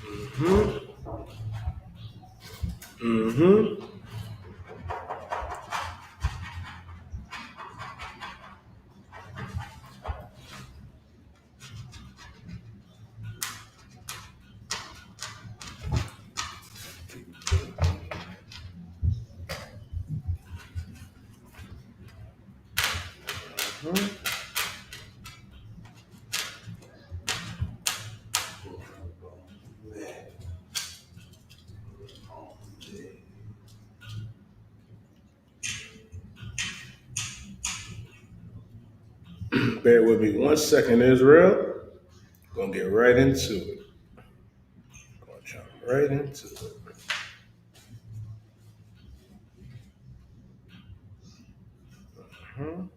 Mm-hmm. Bear with me 1 second, Israel. Gonna get right into it. Gonna jump right into it. Mhm.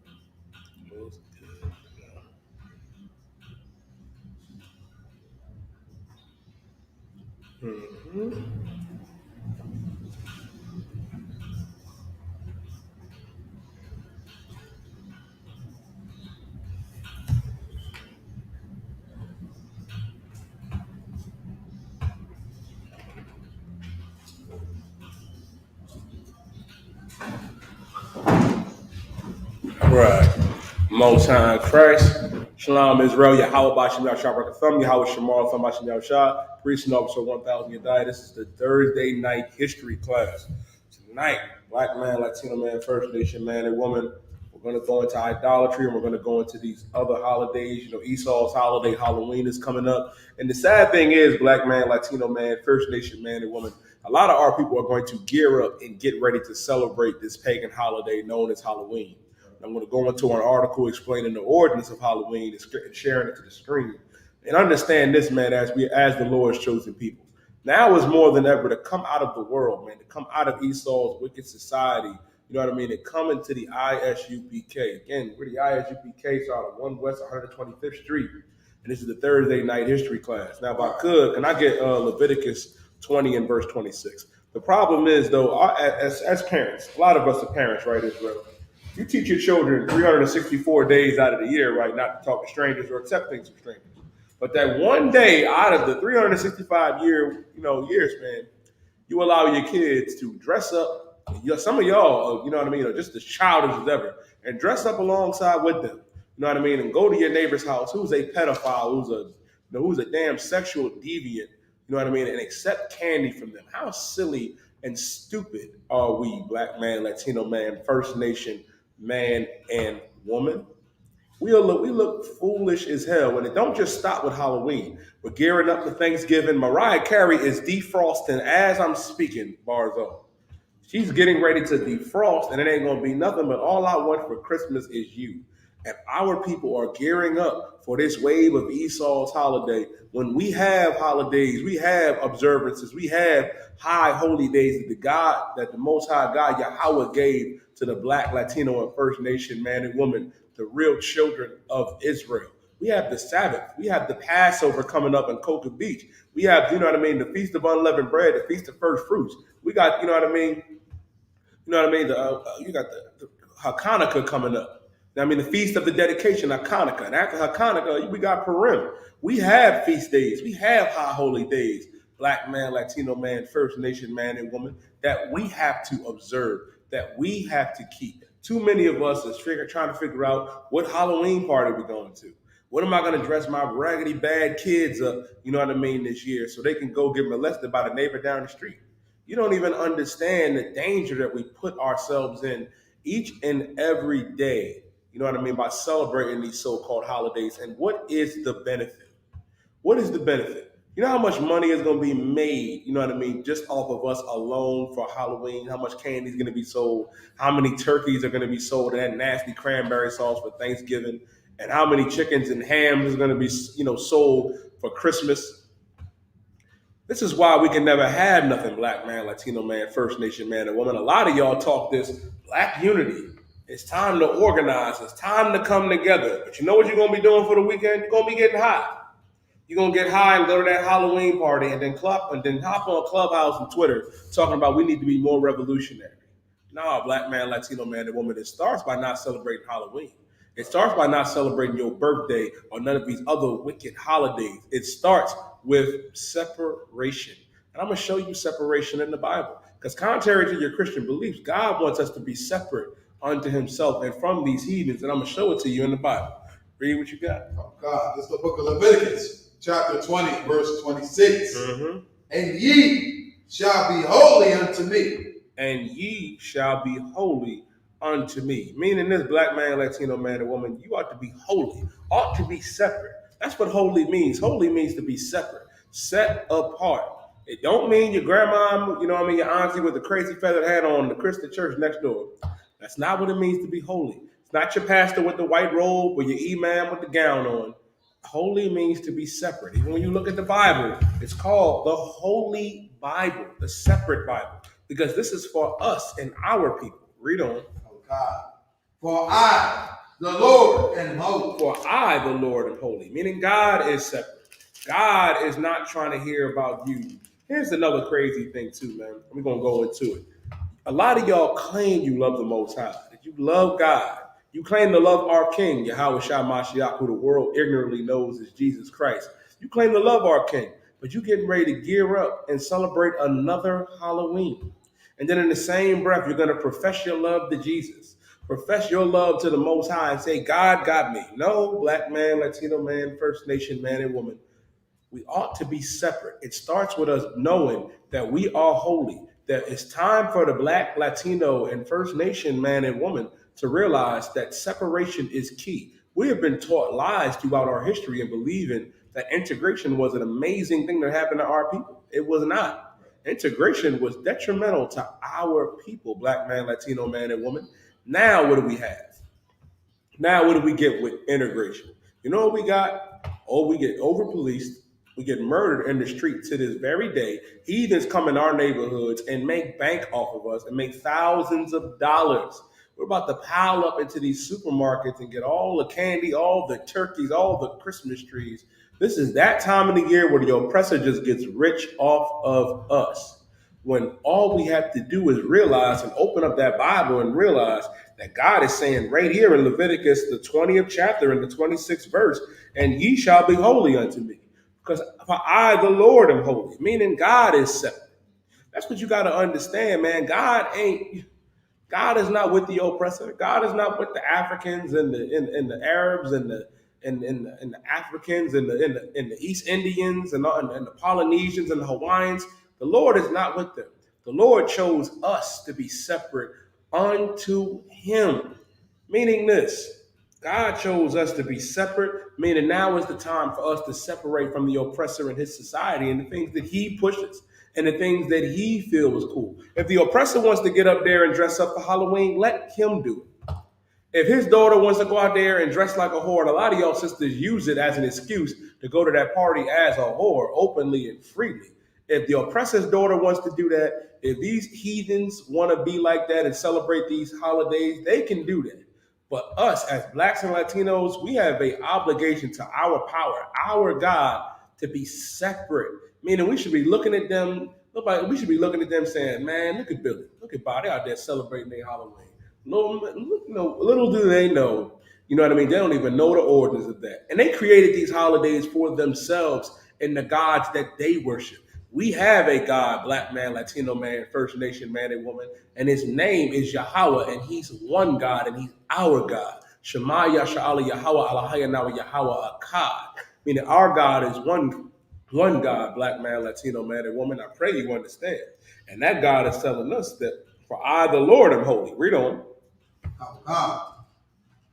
Right. Most High in Christ. Shalom Israel. Yahweh Bashim Yahshua Rakatham. Yahweh Shamar Thumb Bashim Yahshua. Priest and Officer 1000 Yadai. This is the Thursday night history class. Tonight, Black man, Latino man, First Nation man and woman. We're going to go into idolatry and we're going to go into these other holidays. You know, Esau's holiday, Halloween is coming up. And the sad thing is, Black man, Latino man, First Nation man and woman, a lot of our people are going to gear up and get ready to celebrate this pagan holiday known as Halloween. I'm going to go into an article explaining the origins of Halloween and sharing it to the screen. And understand this, man, as the Lord's chosen people. Now is more than ever to come out of the world, man, to come out of Esau's wicked society. You know what I mean? To come into the Isupk. Again, we're the Isupk, so out of 1 West 125th Street. And this is the Thursday night history class. Now, if I could, can I get Leviticus 20 and verse 26? The problem is, though, as parents, a lot of us are parents, right, Israel? You teach your children 364 days out of the year, right, not to talk to strangers or accept things from strangers. But that one day out of the 365 years, man, you allow your kids to dress up. Some of y'all, you know what I mean, are just as childish as ever, and dress up alongside with them. You know what I mean, and go to your neighbor's house who's a pedophile, who's a damn sexual deviant. You know what I mean, and accept candy from them. How silly and stupid are we, Black man, Latino man, First Nation man and woman? We look foolish as hell, and it don't just stop with Halloween. We're gearing up for Thanksgiving. Mariah Carey is defrosting as I'm speaking, bars on. She's getting ready to defrost, and it ain't gonna be nothing but all I want for Christmas is you. And our people are gearing up for this wave of Esau's holiday. When we have holidays, we have observances, we have high holy days that the Most High God Yahweh gave to the Black, Latino, and First Nation man and woman, the real children of Israel. We have the Sabbath. We have the Passover coming up in Cocoa Beach. We have, you know what I mean, the Feast of Unleavened Bread, the Feast of First Fruits. We got, you know what I mean, you got the Hanukkah coming up. I mean, the Feast of the Dedication, Hanukkah. And after Hanukkah, we got Purim. We have feast days. We have high holy days. Black man, Latino man, First Nation man and woman that we have to observe, that we have to keep. Too many of us is trying to figure out what Halloween party we're going to. What am I going to dress my raggedy bad kids up, you know what I mean, this year so they can go get molested by the neighbor down the street? You don't even understand the danger that we put ourselves in each and every day, you know what I mean, by celebrating these so-called holidays. And what is the benefit? What is the benefit? You know how much money is going to be made, you know what I mean, just off of us alone for Halloween, how much candy is going to be sold, how many turkeys are going to be sold, and that nasty cranberry sauce for Thanksgiving, and how many chickens and hams is going to be, sold for Christmas. This is why we can never have nothing Black man, Latino man, First Nation man, and woman. A lot of y'all talk this Black unity. It's time to organize. It's time to come together. But you know what you're going to be doing for the weekend? You're going to be getting high. You're going to get high and go to that Halloween party and then hop on Clubhouse and Twitter talking about we need to be more revolutionary. No, Black man, Latino man, and woman, it starts by not celebrating Halloween. It starts by not celebrating your birthday or none of these other wicked holidays. It starts with separation. And I'm going to show you separation in the Bible. Because contrary to your Christian beliefs, God wants us to be separate unto himself and from these heathens. And I'm going to show it to you in the Bible. Read what you got. Oh God, this is the book of Leviticus, chapter 20, verse 26. And ye shall be holy unto me. And ye shall be holy unto me. Meaning this black man, Latino man, and woman, you ought to be holy, ought to be separate. That's what holy means. Holy means to be separate, set apart. It don't mean your grandma, you know what I mean, your auntie with the crazy feathered hat on the Christian church next door. That's not what it means to be holy. It's not your pastor with the white robe or your imam with the gown on. Holy means to be separate. Even when you look at the Bible, it's called the Holy Bible, the separate Bible, because this is for us and our people. Read on. Oh God. For I, the Lord, am holy. For I, the Lord, am holy. Meaning God is separate. God is not trying to hear about you. Here's another crazy thing too, man. We're going to go into it. A lot of y'all claim you love the Most High, that you love God. You claim to love our King, Yahweh Shah Mashiach, who the world ignorantly knows is Jesus Christ. You claim to love our King, but you getting ready to gear up and celebrate another Halloween. And then in the same breath, you're going to profess your love to Jesus. Profess your love to the Most High and say, God got me. No, black man, Latino man, First Nation man and woman. We ought to be separate. It starts with us knowing that we are holy, that it's time for the black, Latino, and First Nation man and woman to realize that separation is key. We have been taught lies throughout our history and believing that integration was an amazing thing that happened to our people. It was not. Integration was detrimental to our people, black man, Latino man, and woman. Now, what do we have? Now, what do we get with integration? You know what we got? Oh, we get over-policed. We get murdered in the street to this very day. Heathens come in our neighborhoods and make bank off of us and make thousands of dollars. We're about to pile up into these supermarkets and get all the candy, all the turkeys, all the Christmas trees. This is that time of the year where the oppressor just gets rich off of us. When all we have to do is realize and open up that Bible and realize that God is saying right here in Leviticus, the 20th chapter and the 26th verse, and ye shall be holy unto me. Because for I, the Lord, am holy, meaning God is separate. That's what you got to understand, man. God is not with the oppressor. God is not with the Africans and the Arabs and the Africans and the East Indians and the Polynesians and the Hawaiians. The Lord is not with them. The Lord chose us to be separate unto him, meaning this. God chose us to be separate, meaning now is the time for us to separate from the oppressor in his society and the things that he pushes and the things that he feels cool. If the oppressor wants to get up there and dress up for Halloween, let him do it. If his daughter wants to go out there and dress like a whore, and a lot of y'all sisters use it as an excuse to go to that party as a whore openly and freely. If the oppressor's daughter wants to do that, if these heathens want to be like that and celebrate these holidays, they can do that. But us as blacks and Latinos, we have an obligation to our power, our God, to be separate. Meaning we should be looking at them, we should be looking at them saying, man, look at Billy, look at Bob, they out there celebrating their Halloween. Little do they know, you know what I mean? They don't even know the ordinance of that. And they created these holidays for themselves and the gods that they worship. We have a God, black man, Latino man, First Nation man and woman, and his name is Yahweh, and he's one God, and he's our God. Shema Yasha'ala Yahweh Alahayanawa Yahweh Akkad. Meaning our God is one God, black man, Latino man and woman. I pray you understand. And that God is telling us that for I, the Lord, am holy. Read on. Oh God.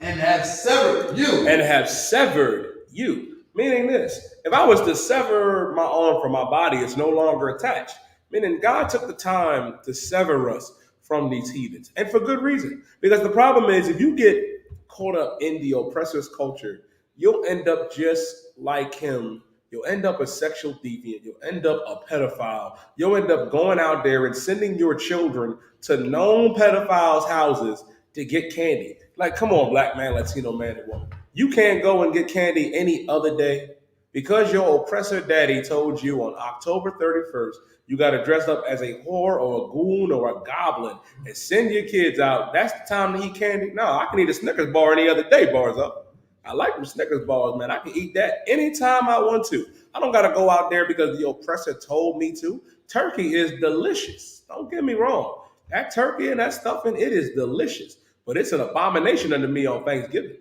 And have severed you. And have severed you. Meaning this, if I was to sever my arm from my body, it's no longer attached. Meaning God took the time to sever us from these heathens. And for good reason. Because the problem is, if you get caught up in the oppressor's culture, you'll end up just like him. You'll end up a sexual deviant. You'll end up a pedophile. You'll end up going out there and sending your children to known pedophiles' houses to get candy. Like, come on, black man, Latino man, and woman. You can't go and get candy any other day because your oppressor daddy told you on October 31st, you got to dress up as a whore or a goon or a goblin and send your kids out. That's the time to eat candy. No, I can eat a Snickers bar any other day, bars up. I like them Snickers bars, man. I can eat that anytime I want to. I don't got to go out there because the oppressor told me to. Turkey is delicious. Don't get me wrong. That turkey and that stuffing, it is delicious. But it's an abomination unto me on Thanksgiving.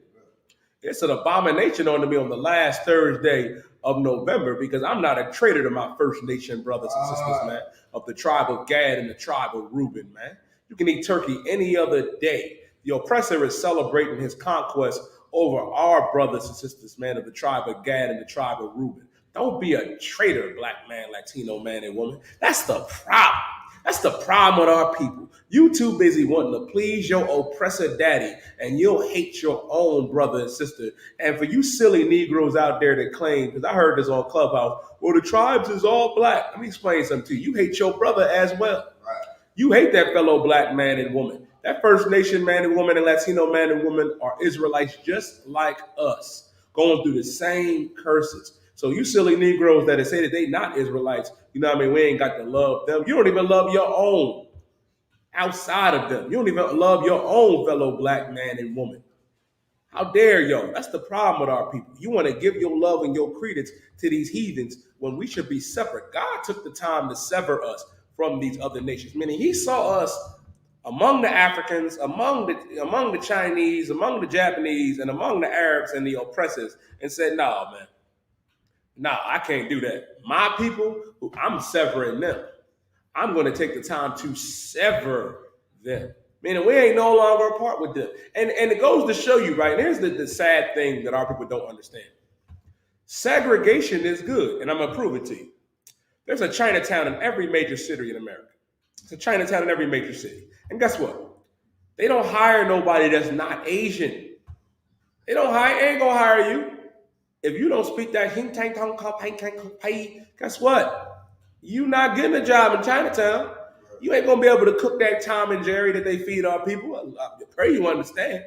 It's an abomination unto me on the last Thursday of November because I'm not a traitor to my First Nation brothers and sisters, man, of the tribe of Gad and the tribe of Reuben, man. You can eat turkey any other day. The oppressor is celebrating his conquest over our brothers and sisters, man, of the tribe of Gad and the tribe of Reuben. Don't be a traitor, black man, Latino man, and woman. That's the problem. That's the problem with our people. You too busy wanting to please your oppressor daddy, and you'll hate your own brother and sister. And for you silly Negroes out there that claim, because I heard this on Clubhouse, well, the tribes is all black. Let me explain something to you. You hate your brother as well. Right. You hate that fellow black man and woman. That First Nation man and woman and Latino man and woman are Israelites just like us, going through the same curses. So you silly Negroes that say that they not Israelites, you know what I mean? We ain't got to love them. You don't even love your own outside of them. You don't even love your own fellow black man and woman. How dare y'all? That's the problem with our people. You want to give your love and your credence to these heathens when we should be separate. God took the time to sever us from these other nations, meaning he saw us among the Africans, among the Chinese, among the Japanese, and among the Arabs and the oppressors, and said, "No, man. No, I can't do that. My people, I'm severing them. I'm going to take the time to sever them. Meaning we ain't no longer apart with them." And it goes to show you, right? And here's the sad thing that our people don't understand. Segregation is good, and I'm going to prove it to you. There's a Chinatown in every major city in America. It's a Chinatown in every major city. And guess what? They don't hire nobody that's not Asian. They ain't going to hire you. If you don't speak that guess what? You not getting a job in Chinatown. You ain't gonna be able to cook that Tom and Jerry that they feed our people. I pray you understand.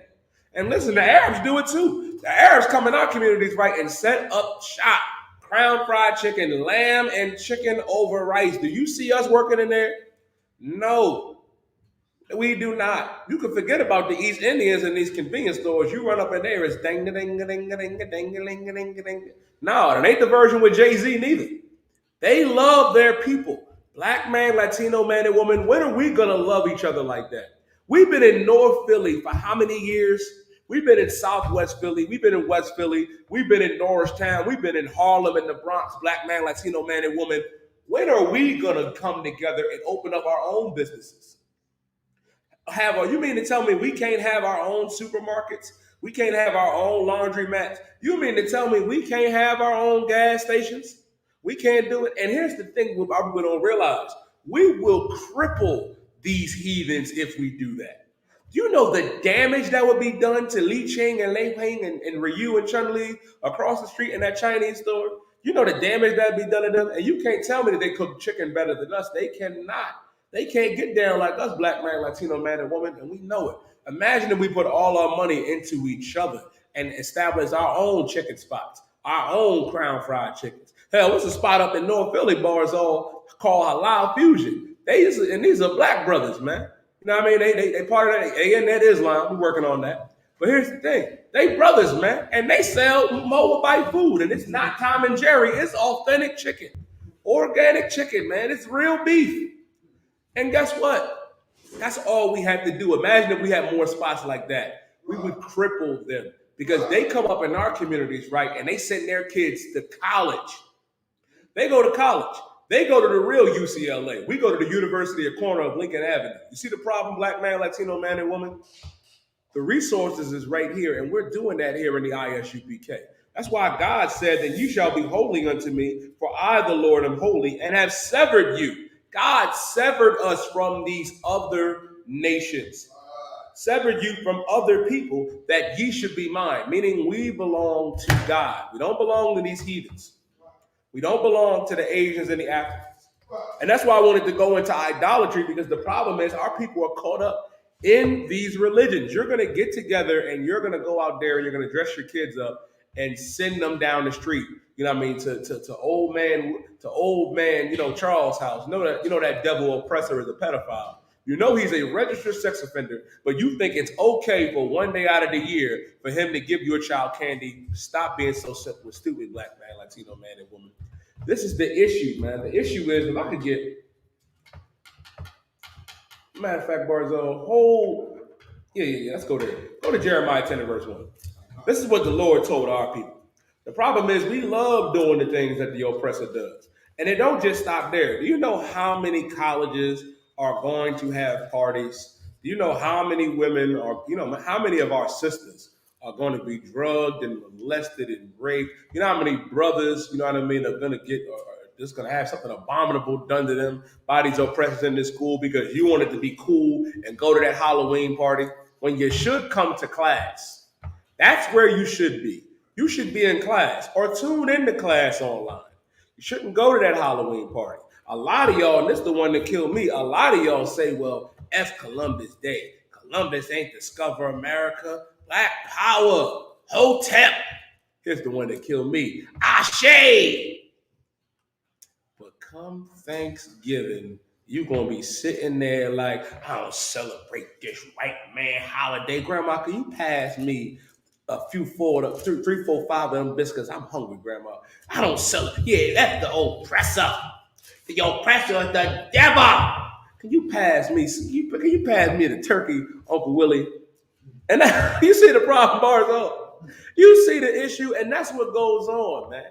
And listen, the Arabs do it too. The Arabs come in our communities, right, and set up shop. Crown fried chicken, lamb and chicken over rice. Do you see us working in there? No. We do not. You can forget about the East Indians in these convenience stores. You run up in there, it's ding ding ding ding ding ding ding ding ding. No, it ain't the version with Jay-Z neither. They love their people. Black man, Latino man, and woman. When are we gonna love each other like that? We've been in North Philly for how many years? We've been in Southwest Philly. We've been in West Philly. We've been in Norristown. We've been in Harlem and the Bronx. Black man, Latino man, and woman. When are we gonna come together and open up our own businesses? You mean to tell me we can't have our own supermarkets? We can't have our own laundromats? You mean to tell me we can't have our own gas stations? We can't do it. And here's the thing we don't realize. We will cripple these heathens if we do that. Do you know the damage that would be done to Li Ching and Lei Ping and Ryu and Chun Li across the street in that Chinese store? You know the damage that would be done to them? And you can't tell me that they cook chicken better than us. They cannot. They can't get down like us, black man, Latino man, and woman, and we know it. Imagine if we put all our money into each other and establish our own chicken spots, our own crown fried chickens. Hell, what's a spot up in North Philly bars all called Halal Fusion? These are black brothers, man. You know what I mean? They part of that. They in that Islam. We're working on that. But here's the thing. They brothers, man, and they sell Moabite food, and it's not Tom and Jerry. It's authentic chicken, organic chicken, man. It's real beef. And guess what? That's all we have to do. Imagine if we had more spots like that. We would cripple them because they come up in our communities, right? And they send their kids to college. They go to college. They go to the real UCLA. We go to the University of corner of Lincoln Avenue. You see the problem, black man, Latino man, and woman? The resources is right here, and we're doing that here in the ISUPK. That's why God said that you shall be holy unto me, for I, the Lord, am holy, and have severed you. God severed us from these other nations, severed you from other people that ye should be mine, meaning we belong to God. We don't belong to these heathens. We don't belong to the Asians and the Africans. And that's why I wanted to go into idolatry, because the problem is our people are caught up in these religions. You're going to get together and you're going to go out there and you're going to dress your kids up and send them down the street. You know what I mean? To old man, you know, Charles' house. You know that devil oppressor is a pedophile. You know he's a registered sex offender, but you think it's okay for one day out of the year for him to give your child candy. Stop being so simple and stupid, black man, Latino man, and woman. This is the issue, man. The issue is if I could get, matter of fact, Barzo, let's go there. Go to Jeremiah 10 and verse 1. This is what the Lord told our people. The problem is we love doing the things that the oppressor does. And it don't just stop there. Do you know how many colleges are going to have parties? Do you know how many women are, how many of our sisters are going to be drugged and molested and raped? You know how many brothers, you know what I mean, are going to get, or just going to have something abominable done to them by these oppressors in this school because you wanted to be cool and go to that Halloween party when you should come to class. That's where you should be. You should be in class or tune into class online. You shouldn't go to that Halloween party. A lot of y'all, and this is the one that killed me, a lot of y'all say, well, F Columbus Day. Columbus ain't discover America. Black power. Hotep. Here's the one that killed me. Ashe. But come Thanksgiving, you're going to be sitting there like, I don't celebrate this white man holiday. Grandma, can you pass me a few, three, four, five of them biscuits? I'm hungry, Grandma. I don't celebrate. Yeah, that's the oppressor. The oppressor is the devil. Can you pass me? Can you pass me the turkey, Uncle Willie? And you see the problem, Barzo. You see the issue, and that's what goes on, man.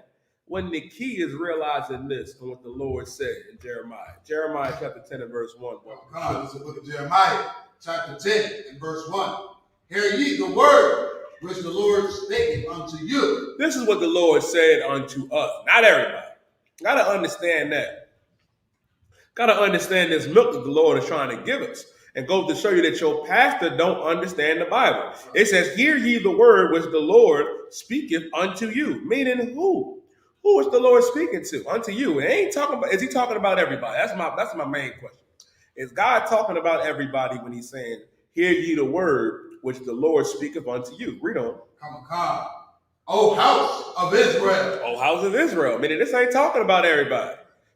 When the key is realizing this and what the Lord said in Jeremiah. Jeremiah chapter 10 and verse 1. God, this is the book of Jeremiah, chapter 10 and verse 1. Hear ye the word which the Lord spake unto you. This is what the Lord said unto us, not everybody. Got to understand that. Got to understand this milk that the Lord is trying to give us. And go to show you that your pastor don't understand the Bible. It says, hear ye the word which the Lord speaketh unto you. Meaning who? Who is the Lord speaking to? Unto you. It ain't talking about, is he talking about everybody? That's my main question. Is God talking about everybody when he's saying, hear ye the word which the Lord speaketh unto you? Read on. Come. O house of Israel. O house of Israel. Meaning this ain't talking about everybody.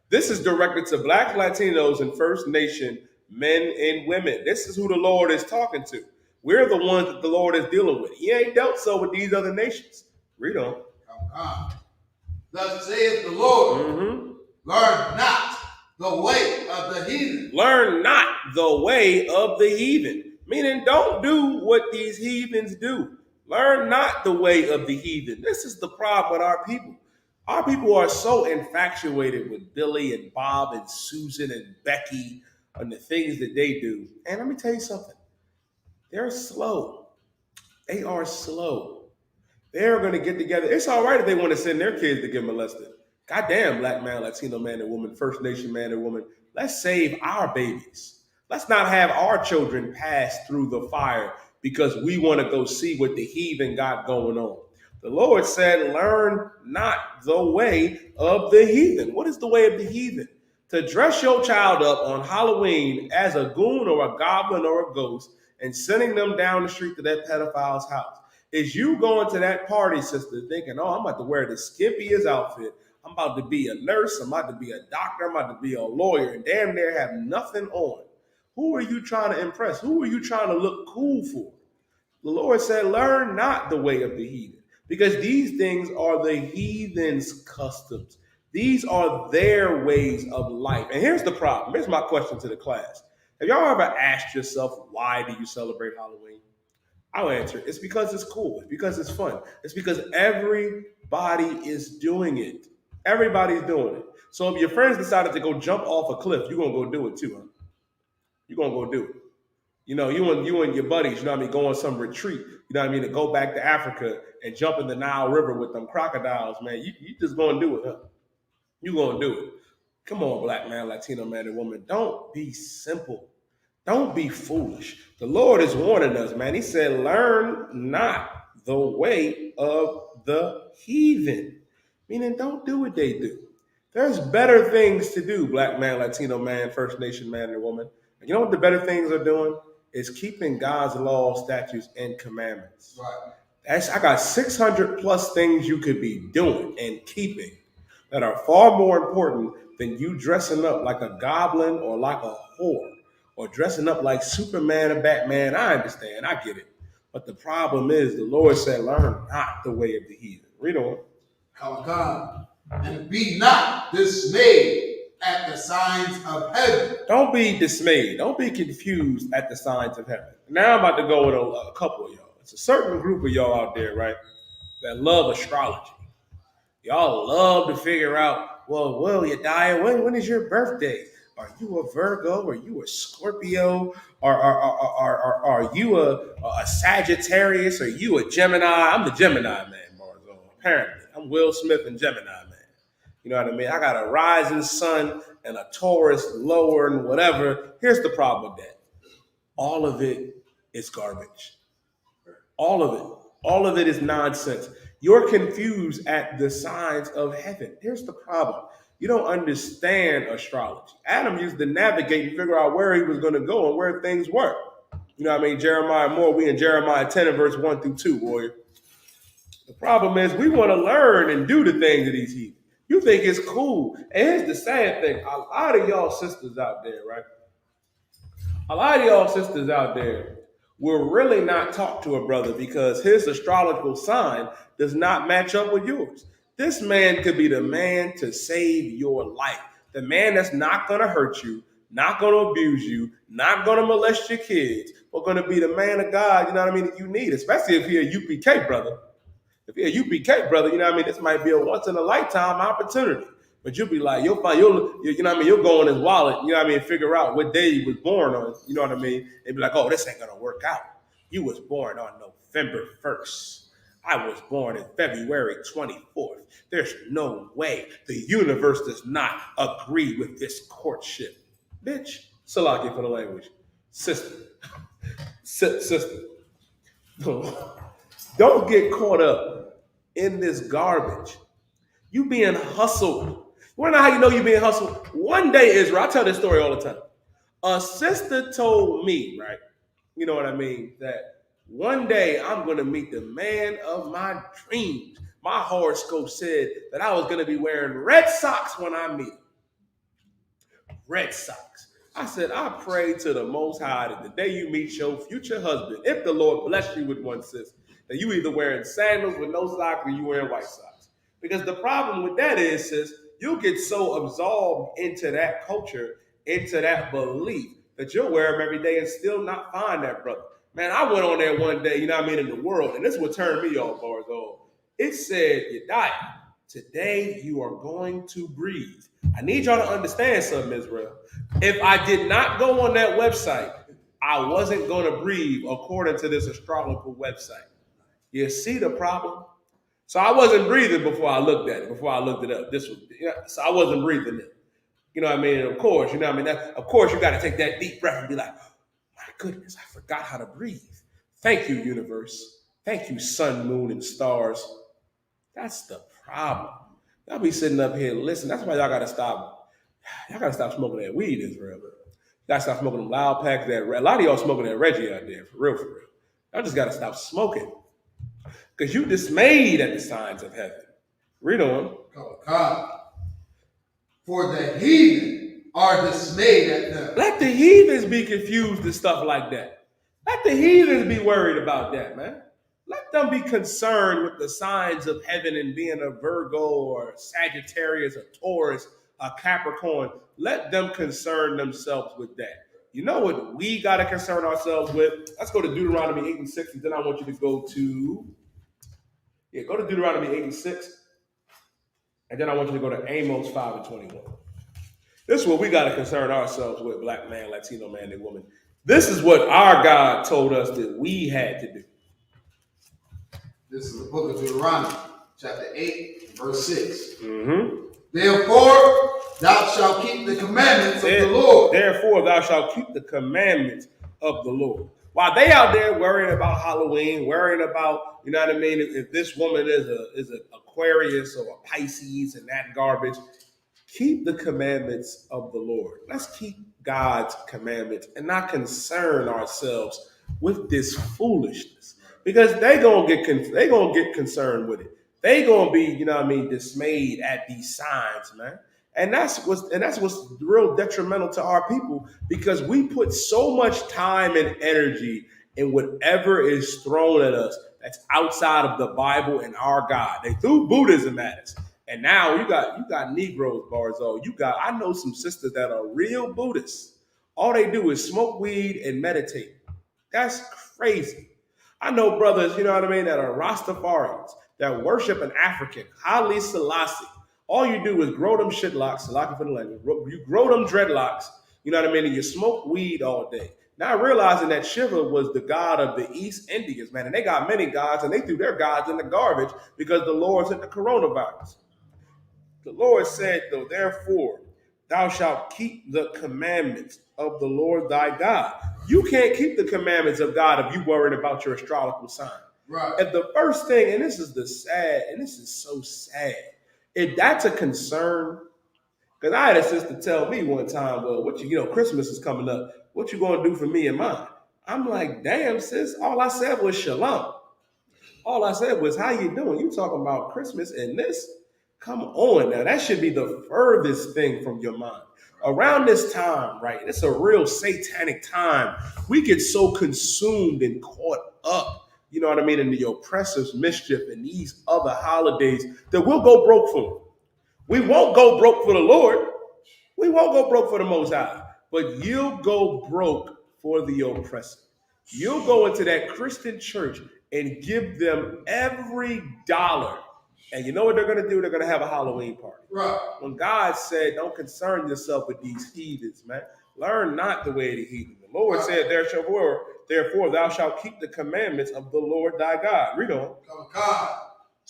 This is directed to Black, Latinos, and First Nation men and women. This is who the Lord is talking to. We're the ones that the Lord is dealing with. He ain't dealt so with these other nations. Read on. Come. Thus saith the Lord, learn not the way of the heathen. Learn not the way of the heathen. Meaning don't do what these heathens do. Learn not the way of the heathen. This is the problem with our people. Our people are so infatuated with Billy and Bob and Susan and Becky and the things that they do. And let me tell you something. They're slow. They are slow. They're going to get together. It's all right if they want to send their kids to get molested. Goddamn, Black man, Latino man and woman, First Nation man and woman. Let's save our babies. Let's not have our children pass through the fire because we want to go see what the heathen got going on. The Lord said, learn not the way of the heathen. What is the way of the heathen? To dress your child up on Halloween as a goon or a goblin or a ghost and sending them down the street to that pedophile's house. Is you going to that party, sister, thinking, oh, I'm about to wear the skimpiest outfit. I'm about to be a nurse. I'm about to be a doctor. I'm about to be a lawyer. And damn near have nothing on. Who are you trying to impress? Who are you trying to look cool for? The Lord said, learn not the way of the heathen. Because these things are the heathen's customs. These are their ways of life. And here's the problem. Here's my question to the class. Have y'all ever asked yourself, why do you celebrate Halloween? I'll answer. It's because it's cool. It's because it's fun. It's because everybody is doing it. Everybody's doing it. So if your friends decided to go jump off a cliff, you're going to go do it too, huh? You're going to go do it. You know, you and your buddies, you know what I mean, go on some retreat, you know what I mean, to go back to Africa and jump in the Nile River with them crocodiles, man. You just going to do it, huh? You going to do it. Come on, Black man, Latino man, and woman. Don't be simple. Don't be foolish. The Lord is warning us, man. He said, learn not the way of the heathen. Meaning, don't do what they do. There's better things to do, Black man, Latino man, First Nation man, and woman. And you know what the better things are doing? Is keeping God's law, statutes, and commandments. Right. I got 600 plus things you could be doing and keeping that are far more important than you dressing up like a goblin or like a whore or dressing up like Superman or Batman. I understand. I get it. But the problem is the Lord said, learn not the way of the heathen. Read on. Come. and be not dismayed at the signs of heaven. Don't be dismayed. Don't be confused at the signs of heaven. Now I'm about to go with a couple of y'all. It's a certain group of y'all out there, right, that love astrology. Y'all love to figure out, well, you die. When is your birthday? Are you a Virgo? Are you a Scorpio? Are you a Sagittarius? Are you a Gemini? I'm the Gemini man, Marzo. Apparently, I'm Will Smith and Gemini man. You know what I mean? I got a rising sun and a Taurus lower and whatever. Here's the problem with that. All of it is garbage. All of it. All of it is nonsense. You're confused at the signs of heaven. Here's the problem. You don't understand astrology. Adam used to navigate and figure out where he was going to go and where things were. You know what I mean? Jeremiah Moore, we in Jeremiah 10 and verse 1 through 2, warrior. The problem is we want to learn and do the things of these heathens. You think it's cool. And here's the sad thing. A lot of y'all sisters out there, right? A lot of y'all sisters out there will really not talk to a brother because his astrological sign does not match up with yours. This man could be the man to save your life. The man that's not going to hurt you, not going to abuse you, not going to molest your kids, but going to be the man of God, you know what I mean, that you need, especially if you're a UPK brother. If you're a UPK brother, you know what I mean, this might be a once in a lifetime opportunity. But you'll be like, you'll find, you know what I mean, you'll go in his wallet, you know what I mean, figure out what day he was born on, you know what I mean, and be like, oh, this ain't gonna work out. You was born on November 1st. I was born in February 24th. There's no way the universe does not agree with this courtship. Bitch, Salaki for the language. Sister. Sister. Don't get caught up in this garbage. You being hustled. You wanna know how you know you being hustled? One day, Israel, I tell this story all the time. A sister told me, right? You know what I mean? That one day I'm gonna meet the man of my dreams. My horoscope said that I was gonna be wearing red socks when I meet him. Red socks. I said, I pray to the Most High that the day you meet your future husband, if the Lord bless you with one, sis, that you either wearing sandals with no socks or you wearing white socks. Because the problem with that is, sis, you'll get so absorbed into that culture, into that belief, that you'll wear them every day and still not find that brother. Man, I went on there one day, you know what I mean, in the world, and this is what turned me off, Barzo. It said, Yedaya, today you are going to breathe. I need y'all to understand something, Israel. If I did not go on that website, I wasn't going to breathe according to this astrological website. You see the problem? So I wasn't breathing before I looked at it, before I looked it up. So I wasn't breathing it. You know what I mean? And of course, you know what I mean? Of course, you got to take that deep breath and be like, my goodness, I forgot how to breathe. Thank you, universe. Thank you, sun, moon, and stars. That's the problem. Y'all be sitting up here, listen, that's why y'all gotta stop. Y'all gotta stop smoking that weed, Israel. You gotta stop smoking them loud packs. A lot of y'all smoking that Reggie out there, for real, for real. Y'all just gotta stop smoking. Because you dismayed at the signs of heaven. Read on. God. For the heathen are dismayed at them. Let the heathens be confused and stuff like that. Let the heathens be worried about that, man. Let them be concerned with the signs of heaven and being a Virgo or a Sagittarius, a Taurus, a Capricorn. Let them concern themselves with that. You know what we got to concern ourselves with? Let's go to Deuteronomy 8 and 6, and then I want you to go to Deuteronomy 8 and 6, and then I want you to go to Amos 5 and 21. This is what we got to concern ourselves with, black man, Latino man, and woman. This is what our God told us that we had to do. This is the book of Deuteronomy, chapter 8, verse 6. Mm-hmm. Therefore, thou shalt keep the commandments of the Lord. Therefore, thou shalt keep the commandments of the Lord. While they out there worrying about Halloween, worrying about, you know what I mean, if this woman is an Aquarius or a Pisces and that garbage, keep the commandments of the Lord. Let's keep God's commandments and not concern ourselves with this foolishness. Because they gonna get concerned with it. They gonna be, you know what I mean, dismayed at these signs, man. And that's what's real detrimental to our people, because we put so much time and energy in whatever is thrown at us that's outside of the Bible and our God. They threw Buddhism at us. And now you got Negroes, Barzo. I know some sisters that are real Buddhists. All they do is smoke weed and meditate. That's crazy. I know brothers, you know what I mean, that are Rastafarians, that worship an African, Haile Selassie. All you do is grow them shitlocks, Selassie for the language. You grow them dreadlocks, you know what I mean, and you smoke weed all day. Not realizing that Shiva was the god of the East Indians, man, and they got many gods, and they threw their gods in the garbage because the Lord sent the coronavirus. The Lord said, though, therefore, thou shalt keep the commandments of the Lord thy God. You can't keep the commandments of God if you worried about your astrological sign. Right. If the first thing, and this is so sad, if that's a concern, because I had a sister tell me one time, well, Christmas is coming up. What you gonna do for me and mine? I'm like, damn, sis, all I said was shalom. All I said was, how you doing? You talking about Christmas and this? Come on now. That should be the furthest thing from your mind. Around this time, right? It's a real satanic time. We get so consumed and caught up, you know what I mean, in the oppressor's mischief and these other holidays that we'll go broke for them. We won't go broke for the Lord. We won't go broke for the Most High. But you'll go broke for the oppressor. You'll go into that Christian church and give them every dollar. And you know what they're going to do? They're going to have a Halloween party. Right. When God said, don't concern yourself with these heathens, man. Learn not the way of the heathen. The Lord said, therefore thou shalt keep the commandments of the Lord thy God. Read on. God,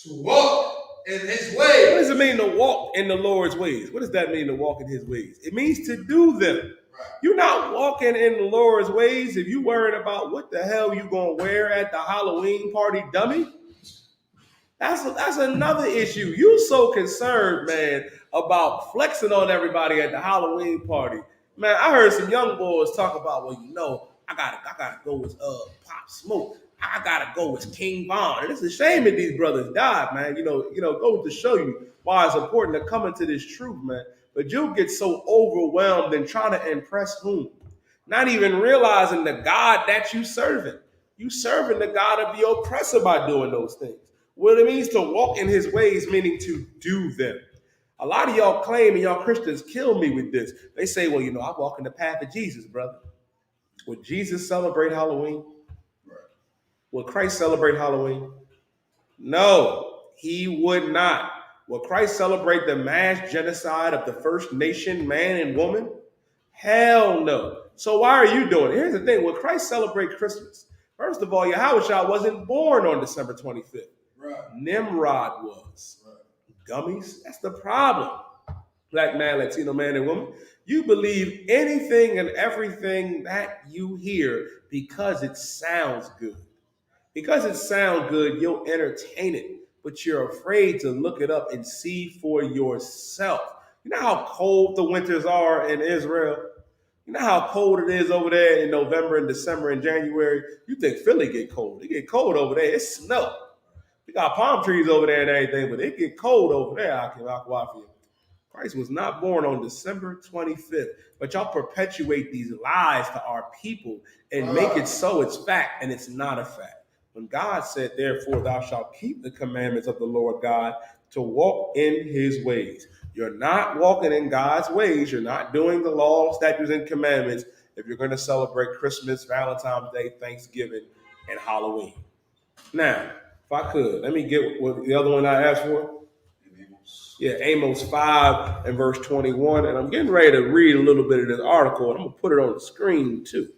to walk in his ways. What does it mean to walk in the Lord's ways? What does that mean to walk in his ways? It means to do them. Right. You're not walking in the Lord's ways if you worried about what the hell you going to wear at the Halloween party, dummy. That's another issue. You so concerned, man, about flexing on everybody at the Halloween party. Man, I heard some young boys talk about, well, I gotta go as Pop Smoke. I gotta go as King Von. And it's a shame that these brothers died, man. Go to show you why it's important to come into this truth, man. But you'll get so overwhelmed in trying to impress whom? Not even realizing the God that you serving. You serving the God of the oppressor by doing those things. What it means to walk in his ways, meaning to do them. A lot of y'all claim, and y'all Christians kill me with this. They say, well, I walk in the path of Jesus, brother. Would Jesus celebrate Halloween? Right. Would Christ celebrate Halloween? No, he would not. Will Christ celebrate the mass genocide of the first nation, man and woman? Hell no. So why are you doing it? Here's the thing. Will Christ celebrate Christmas? First of all, Yahushua wasn't born on December 25th. Right. Nimrod was. Right. Gummies. That's the problem. Black man, Latino man, and woman. You believe anything and everything that you hear because it sounds good. Because it sounds good, you'll entertain it. But you're afraid to look it up and see for yourself. You know how cold the winters are in Israel? You know how cold it is over there in November and December and January? You think Philly get cold. It get cold over there. It's snow. We got palm trees over there and everything, but it get cold over there. Christ was not born on December 25th. But y'all perpetuate these lies to our people and make it so it's fact, and it's not a fact. When God said, therefore, thou shalt keep the commandments of the Lord God to walk in his ways. You're not walking in God's ways. You're not doing the law, statutes, and commandments if you're going to celebrate Christmas, Valentine's Day, Thanksgiving, and Halloween. Now, if I could, let me get what the other one I asked for. Yeah, Amos 5 and verse 21. And I'm getting ready to read a little bit of this article, and I'm going to put it on the screen too.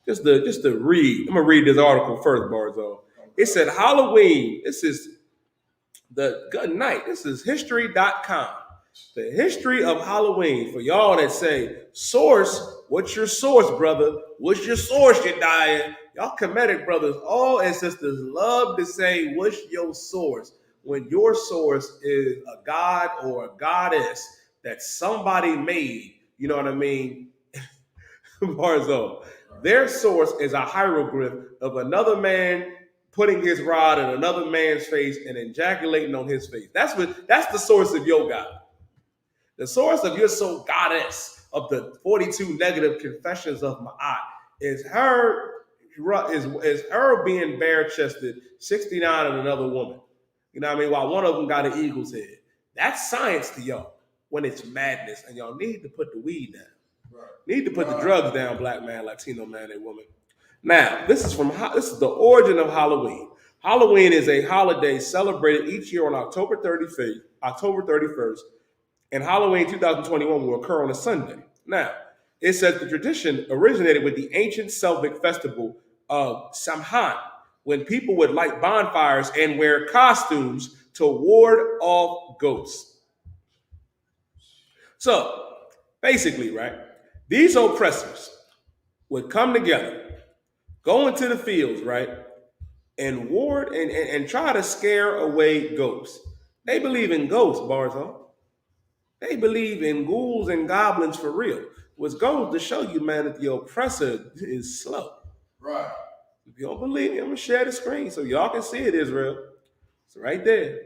Just to read. I'm going to read this article first, Barzo. It said Halloween. This is the good night. This is history.com. The history of Halloween. For y'all that say, source, what's your source, brother? What's your source, you dying? Y'all Kemetic brothers, all and sisters love to say, what's your source? When your source is a god or a goddess that somebody made, you know what I mean? Barzo. Their source is a hieroglyph of another man putting his rod in another man's face and ejaculating on his face. That's the source of your God. The source of your soul goddess of the 42 negative confessions of Ma'at is her being bare-chested, 69 and another woman. You know what I mean? While one of them got an eagle's head. That's science to y'all when it's madness, and y'all need to put the weed down. Right. Need to put the drugs down, black man, Latino man, and woman. Now, this is the origin of Halloween. Halloween is a holiday celebrated each year on October 31st, and Halloween 2021 will occur on a Sunday. Now, it says the tradition originated with the ancient Celtic festival of Samhain, when people would light bonfires and wear costumes to ward off ghosts. So, basically, right, these oppressors would come together, go into the fields, right, and ward and try to scare away ghosts. They believe in ghosts, Barzal. They believe in ghouls and goblins for real. Which goes to show you, man, that the oppressor is slow. Right. If you don't believe me, I'm gonna share the screen so y'all can see it, Israel. It's right there.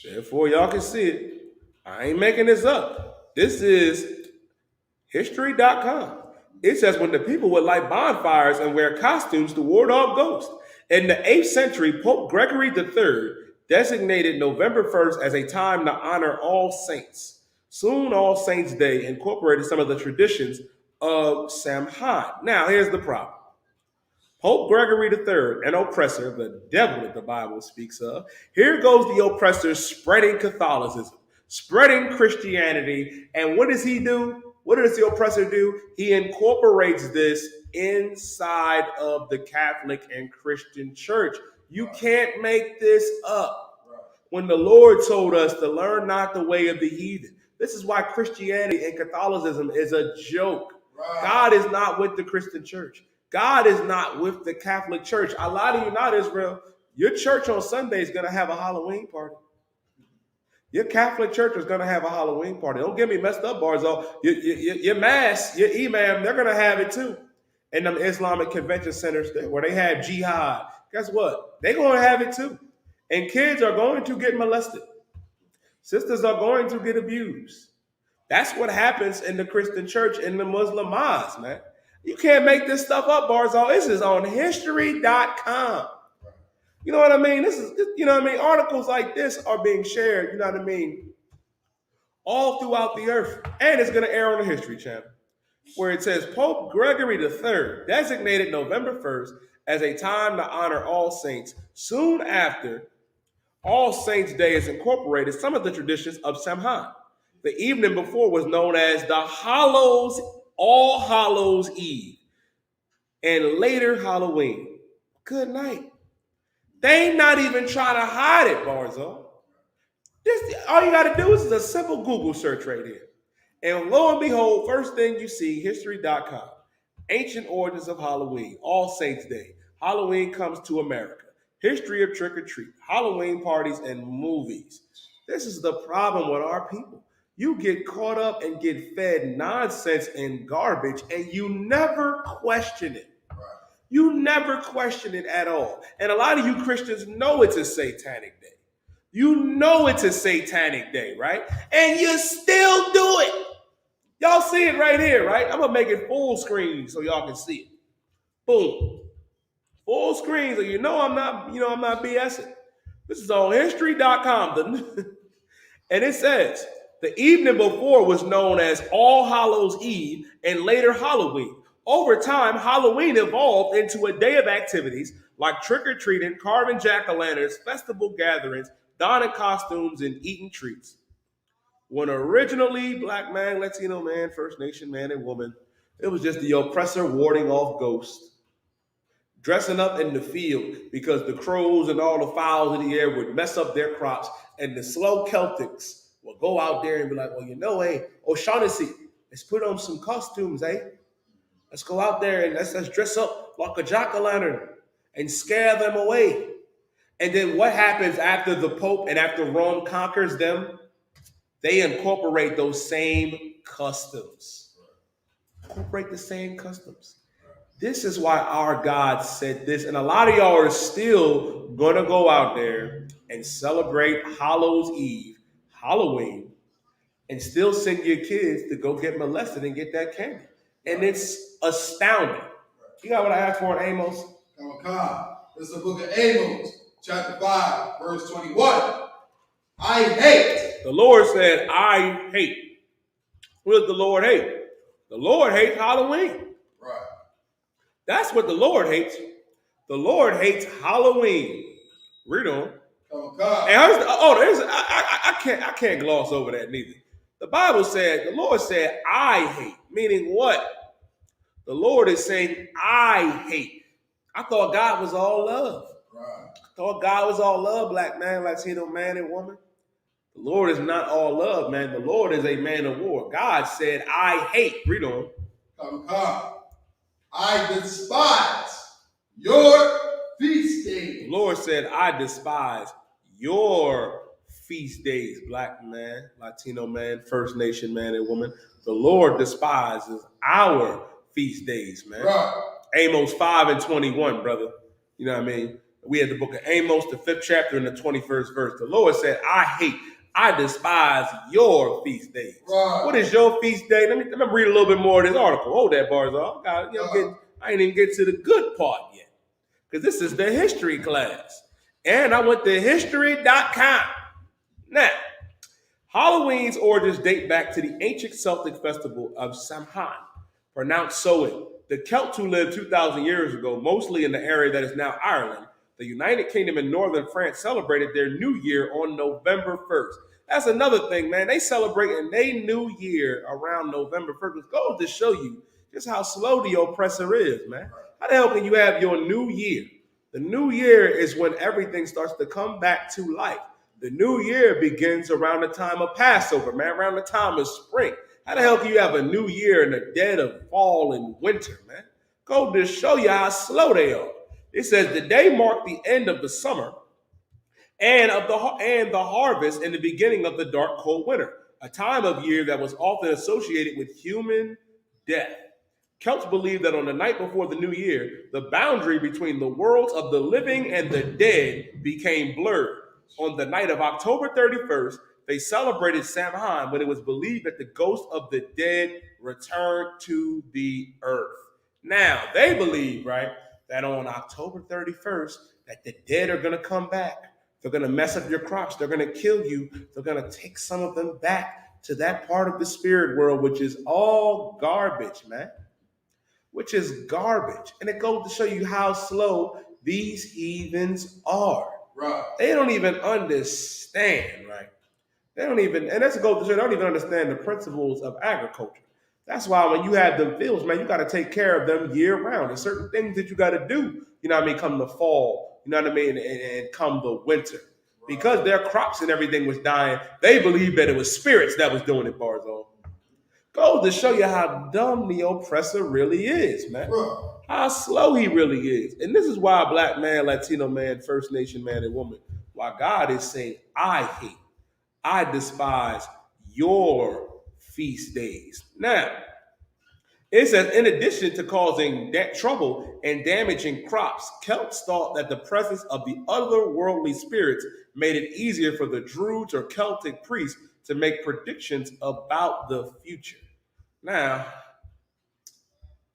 Therefore, y'all can see it. I ain't making this up. This is history.com. It says when the people would light bonfires and wear costumes to ward off ghosts. In the 8th century, Pope Gregory III designated November 1st as a time to honor all saints. Soon, All Saints' Day incorporated some of the traditions of Samhain. Now, here's the problem. Pope Gregory III, an oppressor, the devil that the Bible speaks of. Here goes the oppressor spreading Catholicism, spreading Christianity. And what does he do? What does the oppressor do? He incorporates this inside of the Catholic and Christian church. You can't make this up. When the Lord told us to learn not the way of the heathen. This is why Christianity and Catholicism is a joke. God is not with the Christian church. God is not with the Catholic Church. I lie to you not, Israel. Your church on Sunday is going to have a Halloween party. Your Catholic church is going to have a Halloween party. Don't get me messed up, Barzo. Your mass, your imam, they're going to have it too. In them Islamic convention centers where they have jihad. Guess what? They're going to have it too. And kids are going to get molested. Sisters are going to get abused. That's what happens in the Christian church, in the Muslim mosques, man. You can't make this stuff up, Barzal. This is on history.com. You know what I mean? Articles like this are being shared, you know what I mean, all throughout the earth. And it's going to air on the History Channel, where it says Pope Gregory III designated November 1st as a time to honor all saints. Soon after, All Saints' Day is incorporated some of the traditions of Samhain. The evening before was known as the All Hallows Eve, and later Halloween. Good night. They ain't not even trying to hide it, Barzo. All you got to do is a simple Google search right here. And lo and behold, first thing you see, history.com. Ancient origins of Halloween, All Saints' Day. Halloween comes to America. History of trick-or-treat, Halloween parties, and movies. This is the problem with our people. You get caught up and get fed nonsense and garbage, and you never question it. You never question it at all. And a lot of you Christians know it's a satanic day. You know it's a satanic day, right? And you still do it. Y'all see it right here, right? I'm going to make it full screen so y'all can see it. Boom. Full screen, so I'm not BSing. This is on history.com. And it says, the evening before was known as All Hallows Eve and later Halloween. Over time, Halloween evolved into a day of activities like trick-or-treating, carving jack-o'-lanterns, festival gatherings, donning costumes, and eating treats. When originally Black man, Latino man, First Nation man, and woman, it was just the oppressor warding off ghosts. Dressing up in the field because the crows and all the fowls in the air would mess up their crops, and the slow Celtics will go out there and be like, well, hey, O'Shaughnessy, let's put on some costumes, Let's go out there and let's dress up like a jack-o'-lantern and scare them away. And then what happens after the Pope and after Rome conquers them? They incorporate those same customs. Incorporate the same customs. This is why our God said this. And a lot of y'all are still going to go out there and celebrate Hallows Eve, Halloween, and still send your kids to go get molested and get that candy. And it's astounding. You got what I asked for in Amos? This is the book of Amos, chapter 5, verse 21. I hate. The Lord said, I hate. What does the Lord hate? The Lord hates Halloween. Right. That's what the Lord hates. The Lord hates Halloween. Read on. Come on. And I can't gloss over that neither. The Bible said, the Lord said, I hate, meaning what? The Lord is saying, I hate. I thought God was all love. Right. I thought God was all love, black man, Latino man, and woman. The Lord is not all love, man. The Lord is a man of war. God said, I hate. Read on. Come. I despise your feast days. The Lord said, I despise your feast days, black man, Latino man, First Nation man and woman. The Lord despises our feast days, man. Right. Amos 5 and 21, brother. You know what I mean? We had the book of Amos, the 5th chapter and the 21st verse. The Lord said, I despise your feast days. Right. What is your feast day? Let me read a little bit more of this article. Hold that, Barzal. I ain't even get to the good part yet. Because this is the history class. And I went to history.com. Now, Halloween's origins date back to the ancient Celtic festival of Samhain, pronounced Samhain. The Celts who lived 2,000 years ago, mostly in the area that is now Ireland, the United Kingdom and northern France celebrated their new year on November 1st. That's another thing, man. They celebrating their new year around November 1st, which goes to show you just how slow the oppressor is, man. How the hell can you have your new year? The new year is when everything starts to come back to life. The new year begins around the time of Passover, man, around the time of spring. How the hell can you have a new year in the dead of fall and winter, man? Go to show you how slow they are. It says the day marked the end of the summer and the harvest and the beginning of the dark, cold winter, a time of year that was often associated with human death. Celts believe that on the night before the new year, the boundary between the worlds of the living and the dead became blurred. On the night of October 31st, they celebrated Samhain when it was believed that the ghosts of the dead returned to the earth. Now, they believe, right, that on October 31st, that the dead are going to come back. They're going to mess up your crops. They're going to kill you. They're going to take some of them back to that part of the spirit world, which is all garbage, man. Which is garbage. And it goes to show you how slow these heathens are. Right. They don't even understand, right? They don't even, and that's a goes to show they don't even understand the principles of agriculture. That's why when you have them fields, man, you got to take care of them year round. There's certain things that you got to do, you know what I mean, come the fall, you know what I mean, and come the winter. Because their crops and everything was dying, they believed that it was spirits that was doing it, Barzal. Goes to show you how dumb the oppressor really is, man. Bro. How slow he really is. And this is why black man, Latino man, First Nation man, and woman, why God is saying, I hate, I despise your feast days. Now, it says, in addition to causing trouble and damaging crops, Celts thought that the presence of the otherworldly spirits made it easier for the Druids or Celtic priests to make predictions about the future. Now,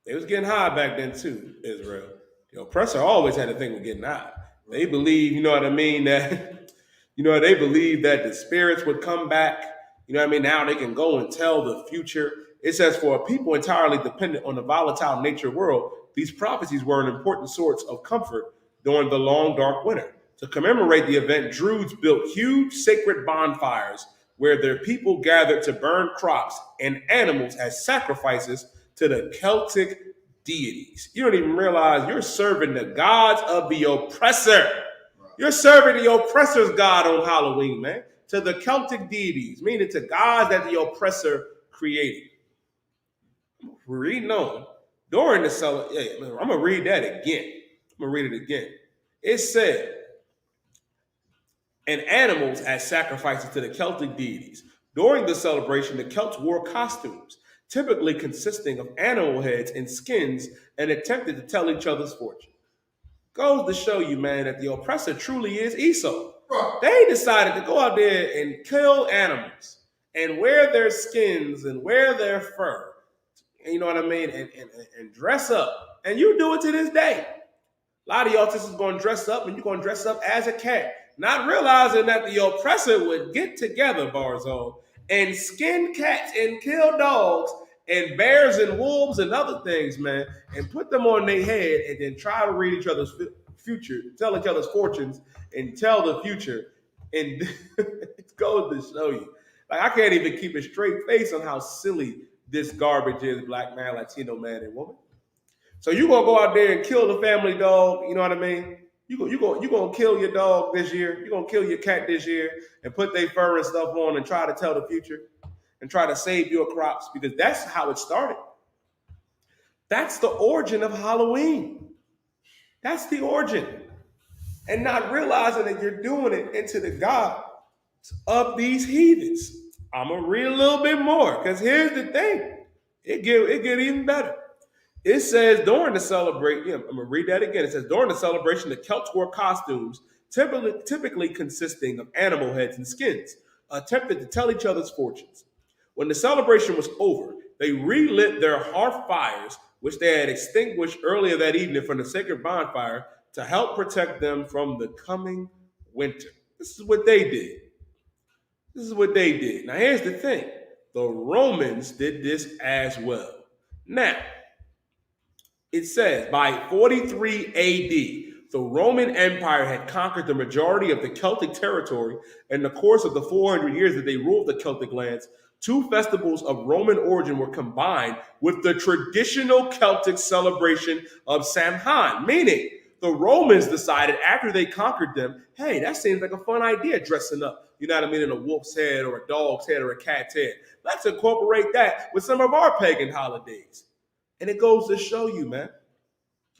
they was getting high back then too, Israel. The oppressor always had a thing with getting high. They believe, you know what I mean, that, they believe that the spirits would come back. You know what I mean? Now they can go and tell the future. It says, for a people entirely dependent on the volatile nature world, these prophecies were an important source of comfort during the long, dark winter. To commemorate the event, Druids built huge sacred bonfires where their people gathered to burn crops and animals as sacrifices to the Celtic deities. You don't even realize you're serving the gods of the oppressor. You're serving the oppressor's God on Halloween, man. To the Celtic deities, meaning to gods that the oppressor created. Reading on during the celebration. I'm going to read that again. I'm going to read it again. It said, and animals as sacrifices to the Celtic deities. During the celebration, the Celts wore costumes, typically consisting of animal heads and skins, and attempted to tell each other's fortune. Goes to show you, man, that the oppressor truly is Isupk. They decided to go out there and kill animals and wear their skins and wear their fur, you know what I mean, and dress up. And you do it to this day. A lot of y'all sisters going to dress up, and you're going to dress up as a cat, not realizing that the oppressor would get together, Barzal, and skin cats and kill dogs and bears and wolves and other things, man, and put them on their head and then try to read each other's future, tell each other's fortunes, and tell the future. And it goes to show you. Like, I can't even keep a straight face on how silly this garbage is, black man, Latino man, and woman. So you gonna go out there and kill the family dog, you know what I mean? You gonna kill your dog this year, you gonna kill your cat this year, and put their fur and stuff on and try to tell the future and try to save your crops, because that's how it started. That's the origin of Halloween. That's the origin. And not realizing that you're doing it into the God of these heathens. I'm gonna read a little bit more, because here's the thing. It get even better. It says during the celebration, I'm gonna read that again. It says during the celebration, the Celts wore costumes typically consisting of animal heads and skins, attempted to tell each other's fortunes. When the celebration was over, they relit their hearth fires, which they had extinguished earlier that evening from the sacred bonfire, to help protect them from the coming winter. This is what they did. This is what they did. Now, here's the thing. The Romans did this as well. Now, it says by 43 AD, the Roman Empire had conquered the majority of the Celtic territory. In the course of the 400 years that they ruled the Celtic lands, two festivals of Roman origin were combined with the traditional Celtic celebration of Samhain, meaning the Romans decided after they conquered them, hey, that seems like a fun idea, dressing up, you know what I mean, in a wolf's head or a dog's head or a cat's head. Let's incorporate that with some of our pagan holidays. And it goes to show you, man,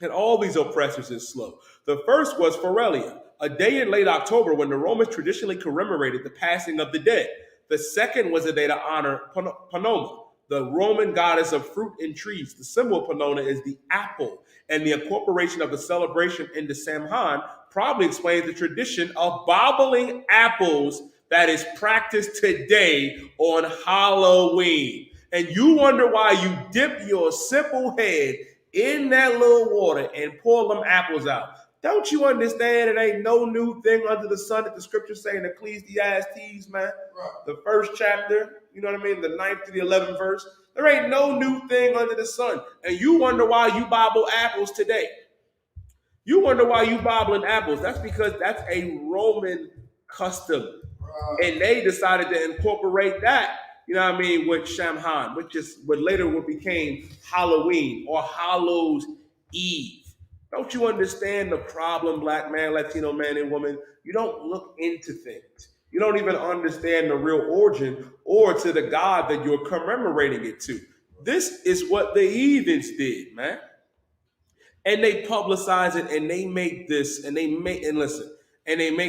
that all these oppressors is slow. The first was Feralia, a day in late October when the Romans traditionally commemorated the passing of the dead. The second was a day to honor Pomona, the Roman goddess of fruit and trees. The symbol of Pomona is the apple, and the incorporation of the celebration into Samhain probably explains the tradition of bobbling apples that is practiced today on Halloween. And you wonder why you dip your simple head in that little water and pull them apples out. Don't you understand it ain't no new thing under the sun that the scriptures say in Ecclesiastes, man? Right. The first chapter, you know what I mean? The 9th to the 11th verse. There ain't no new thing under the sun. And you wonder why you bobble apples today. You wonder why you bobbling apples. That's because that's a Roman custom. Right. And they decided to incorporate that, you know what I mean, with Samhain, which is what later became Halloween or Hallows Eve. Don't you understand the problem, black man, Latino man, and woman? You don't look into things. You don't even understand the real origin or to the God that you're commemorating it to. This is what the heathens did, man. And they publicize it, and they make this, and they make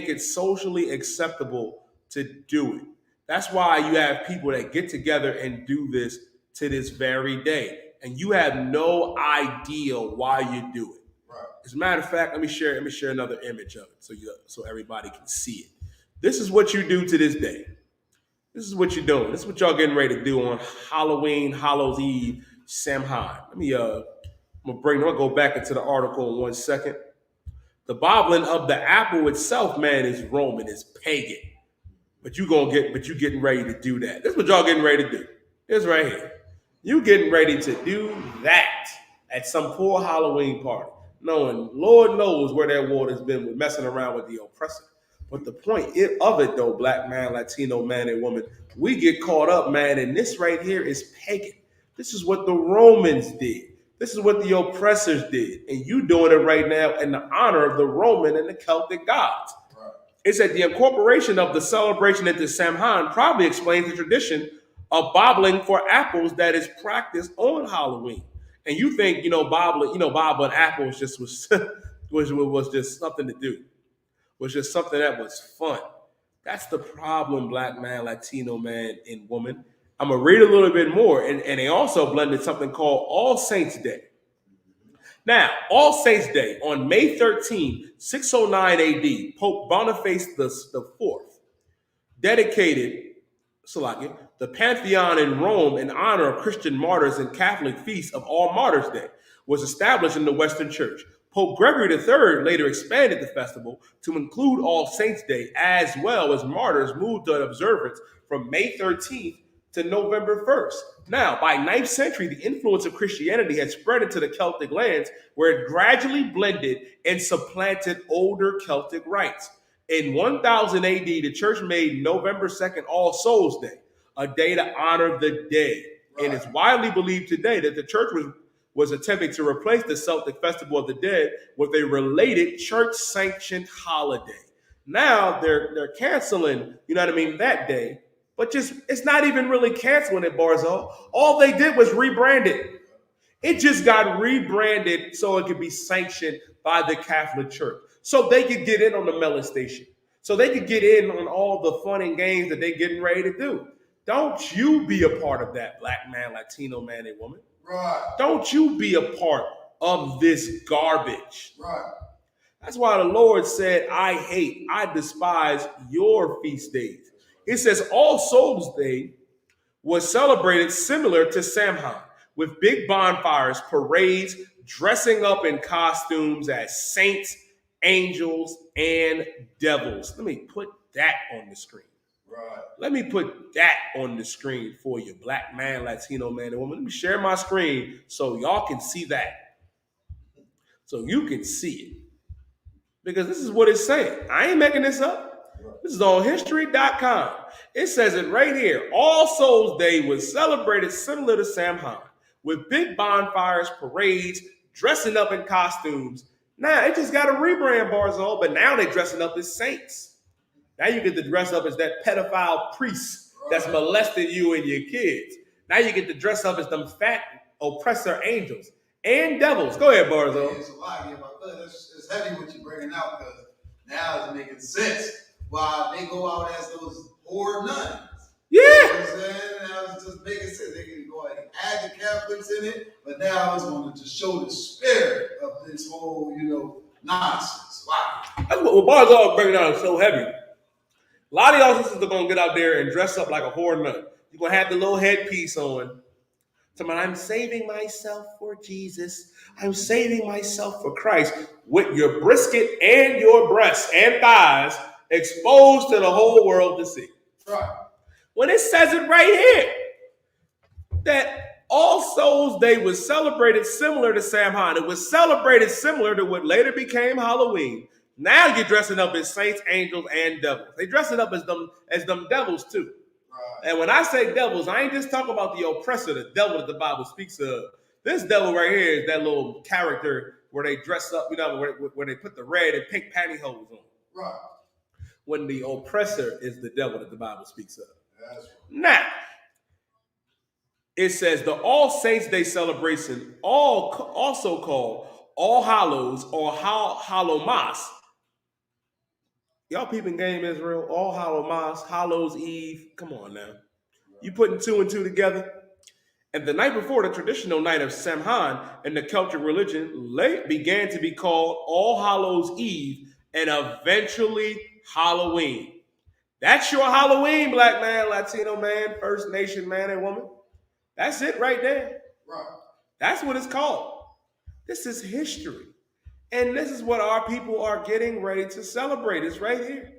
it socially acceptable to do it. That's why you have people that get together and do this to this very day. And you have no idea why you do it. Right. As a matter of fact, let me share another image of it so everybody can see it. This is what you do to this day. This is what you're doing. This is what y'all getting ready to do on Halloween, Hallows Eve, Samhain. I'm gonna go back into the article in 1 second. The bobbling of the apple itself, man, is Roman, is pagan. But you getting ready to do that. This is what y'all getting ready to do. This right here. You getting ready to do that at some poor Halloween party, knowing Lord knows where that water's been with messing around with the oppressor. But the point of it, though, black man, Latino man, and woman, we get caught up, man, and this right here is pagan. This is what the Romans did. This is what the oppressors did. And you doing it right now in the honor of the Roman and the Celtic gods. Right. It said the incorporation of the celebration into Samhain probably explains the tradition of bobbling for apples that is practiced on Halloween. And you think, bobbling apples just was just something to do. Was just something that was fun. That's the problem, black man, Latino man, and woman. I'm going to read a little bit more. And they also blended something called All Saints Day. Now, All Saints Day, on May 13, 609 AD, Pope Boniface IV dedicated the Pantheon in Rome in honor of Christian martyrs and Catholic feast of All Martyrs Day was established in the Western Church. Pope Gregory III later expanded the festival to include All Saints' Day, as well as martyrs moved to observance from May 13th to November 1st. Now, by 9th century, the influence of Christianity had spread into the Celtic lands, where it gradually blended and supplanted older Celtic rites. In 1000 AD, the church made November 2nd All Souls' Day, a day to honor the dead. Right. And it's widely believed today that the church was attempting to replace the Celtic Festival of the Dead with a related church-sanctioned holiday. Now they're canceling, that day, but just it's not even really canceling it, Barzo. All they did was rebrand it. It just got rebranded so it could be sanctioned by the Catholic Church, so they could get in on the molestation, so they could get in on all the fun and games that they're getting ready to do. Don't you be a part of that, black man, Latino man, and woman. Right. Don't you be a part of this garbage. Right. That's why the Lord said, I despise your feast days. It says All Souls Day was celebrated similar to Samhain, with big bonfires, parades, dressing up in costumes as saints, angels, and devils. Let me put that on the screen. Right. Let me put that on the screen for you, black man, Latino man, and woman. Let me share my screen so y'all can see that. So you can see it. Because this is what it's saying. I ain't making this up. This is on history.com. It says it right here. All Souls Day was celebrated similar to Samhain, with big bonfires, parades, dressing up in costumes. Now, it just got a rebrand, Barzal, but now they're dressing up as saints. Now you get to dress up as that pedophile priest that's molested you and your kids. Now you get to dress up as them fat oppressor angels and devils. Go ahead, Barzo. It's a lot, it's heavy what you're bringing out, because now it's making sense why they go out as those whore nuns. Yeah. You know what I'm saying? Now it's just making sense. They can go ahead and add the Catholics in it, but now it's going to show the spirit of this whole, nonsense. Wow. That's what Barzo is bringing out is so heavy. A lot of y'all sisters are going to get out there and dress up like a whore nun. You're going to have the little headpiece on. I'm saving myself for Jesus. I'm saving myself for Christ, with your brisket and your breasts and thighs exposed to the whole world to see. Right. When it says it right here, that All Souls Day was celebrated similar to Samhain. It was celebrated similar to what later became Halloween. Now you're dressing up as saints, angels, and devils. They dressing up as them devils too. Right. And when I say devils, I ain't just talking about the oppressor, the devil that the Bible speaks of. This devil right here is that little character where they dress up, where they put the red and pink pantyhose on. Right. When the oppressor is the devil that the Bible speaks of. That's right. Now, it says the All Saints Day celebration, also called All Hallows or Hallowmas. Y'all peeping game, Israel? All Hallowmas, Hallows Eve. Come on now. You putting two and two together? And the night before, the traditional night of Samhain in the Celtic religion began to be called All Hallows Eve and eventually Halloween. That's your Halloween, black man, Latino man, First Nation man and woman. That's it right there. Right. That's what it's called. This is history. And this is what our people are getting ready to celebrate. It's right here.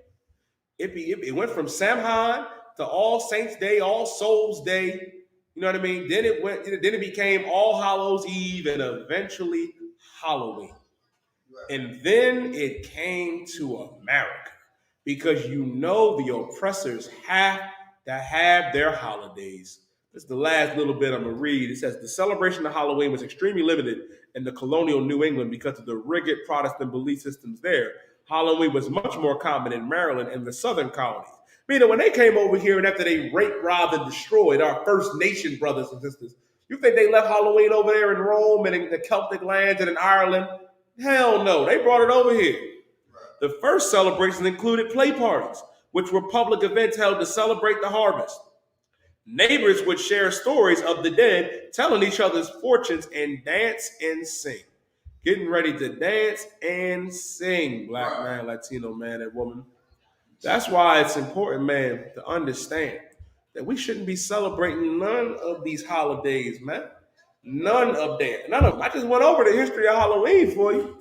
It went from Samhain to All Saints Day, All Souls Day. You know what I mean? Then it became All Hallows Eve and eventually Halloween. Right. And then it came to America, because the oppressors have to have their holidays. This is the last little bit I'm going to read. It says, the celebration of Halloween was extremely limited in the colonial New England because of the rigid Protestant belief systems there. Halloween was much more common in Maryland and the southern colonies. Meaning when they came over here and after they raped, robbed, and destroyed our First Nation brothers and sisters, you think they left Halloween over there in Rome and in the Celtic lands and in Ireland? Hell no, they brought it over here. The first celebrations included play parties, which were public events held to celebrate the harvest. Neighbors would share stories of the dead, telling each other's fortunes, and dance and sing. Getting ready to dance and sing, black man, Latino man, and woman. That's why it's important, man, to understand that we shouldn't be celebrating none of these holidays, man. None of them. I just went over the history of Halloween for you.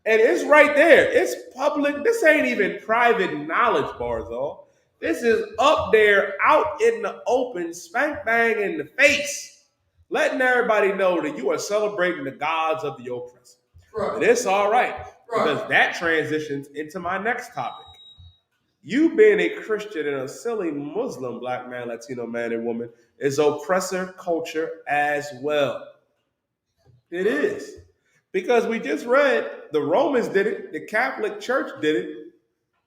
And it's right there. It's public. This ain't even private knowledge, Barzal. This is up there, out in the open, spank bang in the face, letting everybody know that you are celebrating the gods of the oppressor. Right. But it's all right, because Right. that transitions into my next topic. You being a Christian and a silly Muslim black man, Latino man, and woman is oppressor culture as well. It is. Because we just read the Romans did it, the Catholic Church did it,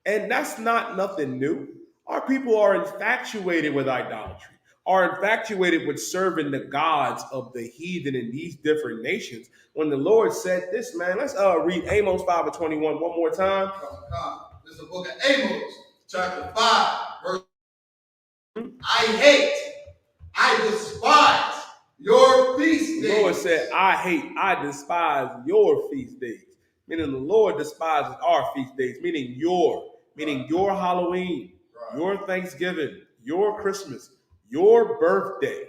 and that's not nothing new. Our people are infatuated with idolatry, are infatuated with serving the gods of the heathen in these different nations. When the Lord said this, man, let's read Amos 5 and 21 one more time. This is the book of Amos, chapter 5, verse. I hate, I despise your feast days. The Lord said, I hate, I despise your feast days. Meaning the Lord despises our feast days, meaning your Halloween, your Thanksgiving, your Christmas, your birthday.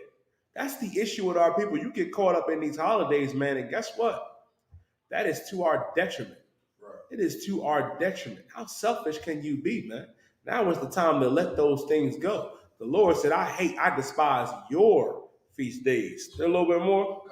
That's the issue with our people. You get caught up in these holidays, man, and guess what? That is to our detriment. Right. It is to our detriment. How selfish can you be, man? Now is the time to let those things go. The Lord said, I despise your feast days. There a little bit more.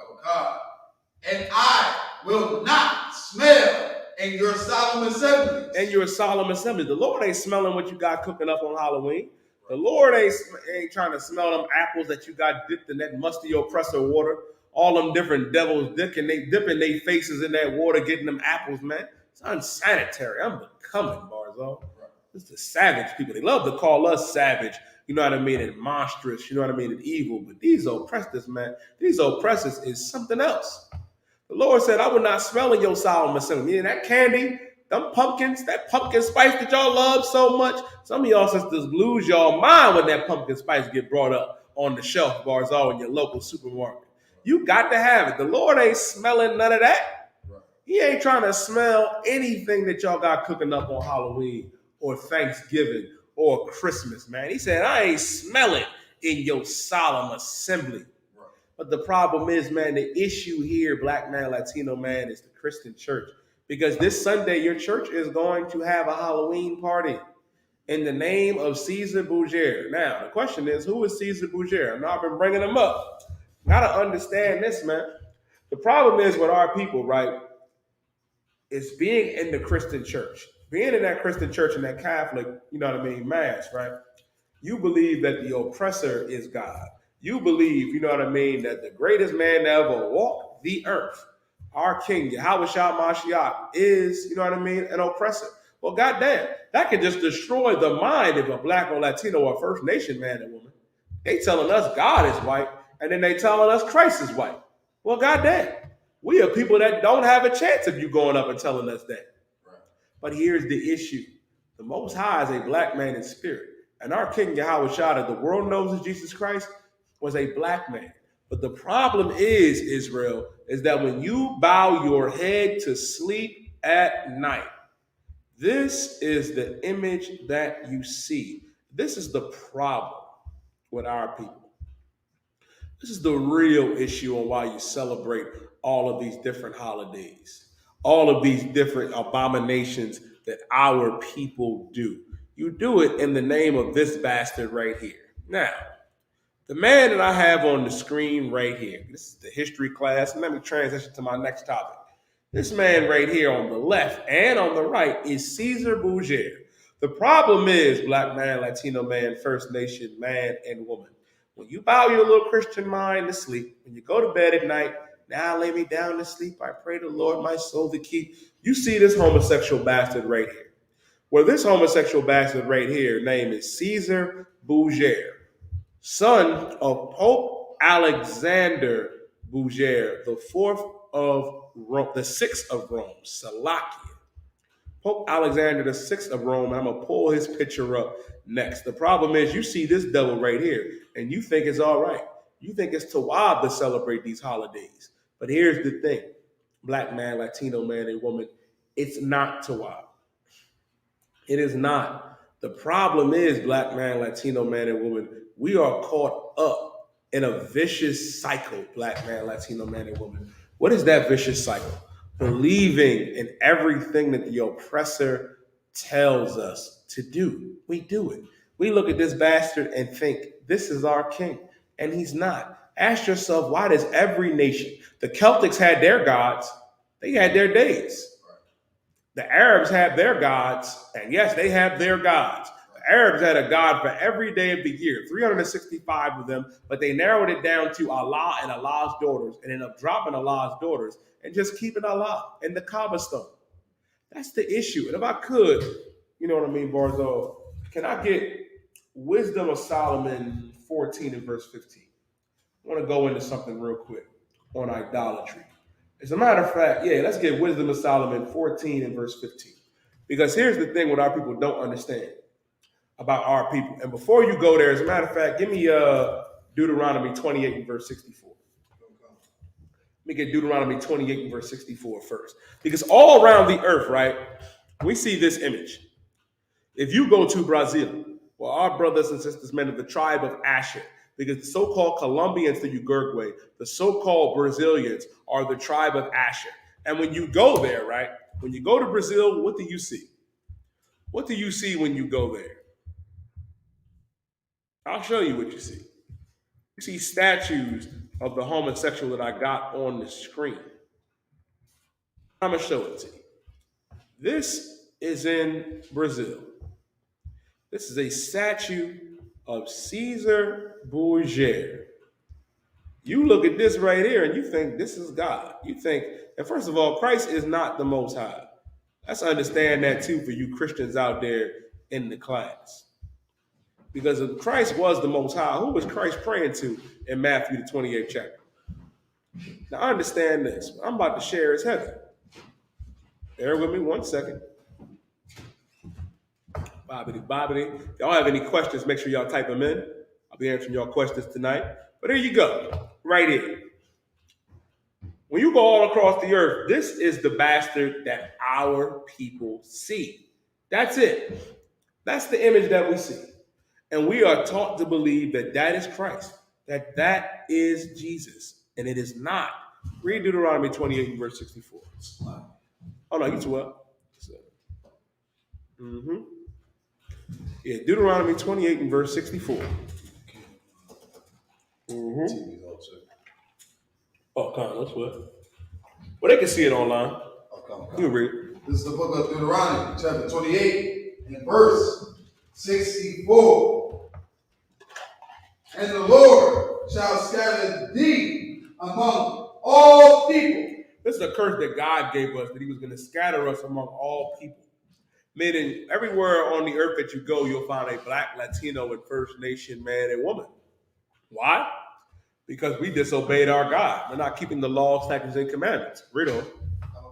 And I will not smell in your solemn assemblies. And your solemn assembly. The Lord ain't smelling what you got cooking up on Halloween. The Lord ain't trying to smell them apples that you got dipped in that musty oppressor water. All them different devils dipping their faces in that water, getting them apples, man. It's unsanitary. I'm becoming, Barzal. It's the savage people. They love to call us savage, you know what I mean, and monstrous, you know what I mean, and evil. But these oppressors, man, these oppressors is something else. The Lord said, I will not smell in your solemn assembly. And that candy, them pumpkins, that pumpkin spice that y'all love so much. Some of y'all sisters lose y'all mind when that pumpkin spice get brought up on the shelf, Barzal, in your local supermarket. You got to have it. The Lord ain't smelling none of that. He ain't trying to smell anything that y'all got cooking up on Halloween or Thanksgiving or Christmas, man. He said, I ain't smelling in your solemn assembly. But the problem is, man, the issue here, black man, Latino man, is the Christian church. Because this Sunday, your church is going to have a Halloween party in the name of Caesar Borgia. Now, the question is, who is Caesar Borgia? I know I've been bringing him up. Gotta understand this, man. The problem is with our people, right, is being in the Christian church. Being in that Christian church and that Catholic, you know what I mean, mass, right? You believe that the oppressor is God. You believe, you know what I mean, that the greatest man to ever walk the earth, our King, Yahweh Shah Mashiach, is, you know what I mean, an oppressor. Well, goddamn, that could just destroy the mind of a black or Latino or First Nation man and woman. They telling us God is white, and then they telling us Christ is white. Well, goddamn, we are people that don't have a chance of you going up and telling us that. Right. But here's the issue. The Most High is a black man in spirit. And our King Yahweh Shah, that the world knows as Jesus Christ, was a black man. But the problem is, Israel, is that when you bow your head to sleep at night, this is the image that you see. This is the problem with our people. This is the real issue on why you celebrate all of these different holidays, all of these different abominations that our people do. You do it in the name of this bastard right here. Now, the man that I have on the screen right here, this is the history class, and let me transition to my next topic. This man right here on the left and on the right is Caesar Borgia. The problem is, black man, Latino man, First Nation man and woman, when you bow your little Christian mind to sleep, when you go to bed at night, now lay me down to sleep, I pray the Lord my soul to keep. You see this homosexual bastard right here. Well, this homosexual bastard right here, name is Caesar Borgia, son of Pope Alexander Borgia, the fourth of Rome, the sixth of Rome, Salakia. Pope Alexander the sixth of Rome, and I'm gonna pull his picture up next. The problem is you see this devil right here, and you think it's all right. You think it's tawab to celebrate these holidays. But here's the thing, black man, Latino man, and woman, it's not tawab. It is not. The problem is, black man, Latino man, and woman, we are caught up in a vicious cycle, black man, Latino man, and woman. What is that vicious cycle? believing in everything that the oppressor tells us to do. We do it. We look at this bastard and think, this is our king, and he's not. Ask yourself, why does every nation, the Celtics had their gods, they had their days. The Arabs had their gods, and yes, they have their gods. The Arabs had a god for every day of the year, 365 of them, but they narrowed it down to Allah and Allah's daughters, and ended up dropping Allah's daughters and just keeping Allah and the Kaaba stone. That's the issue. And if I could, you know what I mean, Barzo, can I get Wisdom of Solomon 14 and verse 15? I want to go into something real quick on idolatry. As a matter of fact, yeah, let's get Wisdom of Solomon 14 and verse 15. Because here's the thing what our people don't understand about our people. And before you go there, as a matter of fact, give me Deuteronomy 28 and verse 64. Let me get Deuteronomy 28 and verse 64 first. Because all around the earth, right, we see this image. If you go to Brazil, well, our brothers and sisters, men of the tribe of Asher, because the so-called Colombians to Uruguay, the so-called Brazilians are the tribe of Asher. And when you go there, right, when you go to Brazil, what do you see? What do you see when you go there? I'll show you what you see. You see statues of the homosexual that I got on the screen. I'm going to show it to you. This is in Brazil. This is a statue of Caesar Borgia. You look at this right here and you think this is God. You think, and first of all, Christ is not the Most High. Let's understand that too for you Christians out there in the class. Because if Christ was the Most High, who was Christ praying to in Matthew the 28th chapter? Now understand this. I'm about to share his heaven. Bear with me 1 second. Bobbity. If y'all have any questions, make sure y'all type them in. I'll be answering y'all questions tonight. But here you go, right here. When you go all across the earth, this is the bastard that our people see. That's it. That's the image that we see. And we are taught to believe that that is Christ, that that is Jesus, and it is not. Read Deuteronomy 28, verse 64. Oh, no, you too well. Yeah, Deuteronomy 28 and verse 64. Oh, come on, that's what. Well, they can see it online. You read. This is the book of Deuteronomy, chapter 28, and verse 64. And the Lord shall scatter thee among all people. This is a curse that God gave us, that he was going to scatter us among all people. Meaning, everywhere on the earth that you go, you'll find a Black, Latino, and First Nation man and woman. Why? Because we disobeyed our God. We're not keeping the laws, statutes, and commandments. Read on.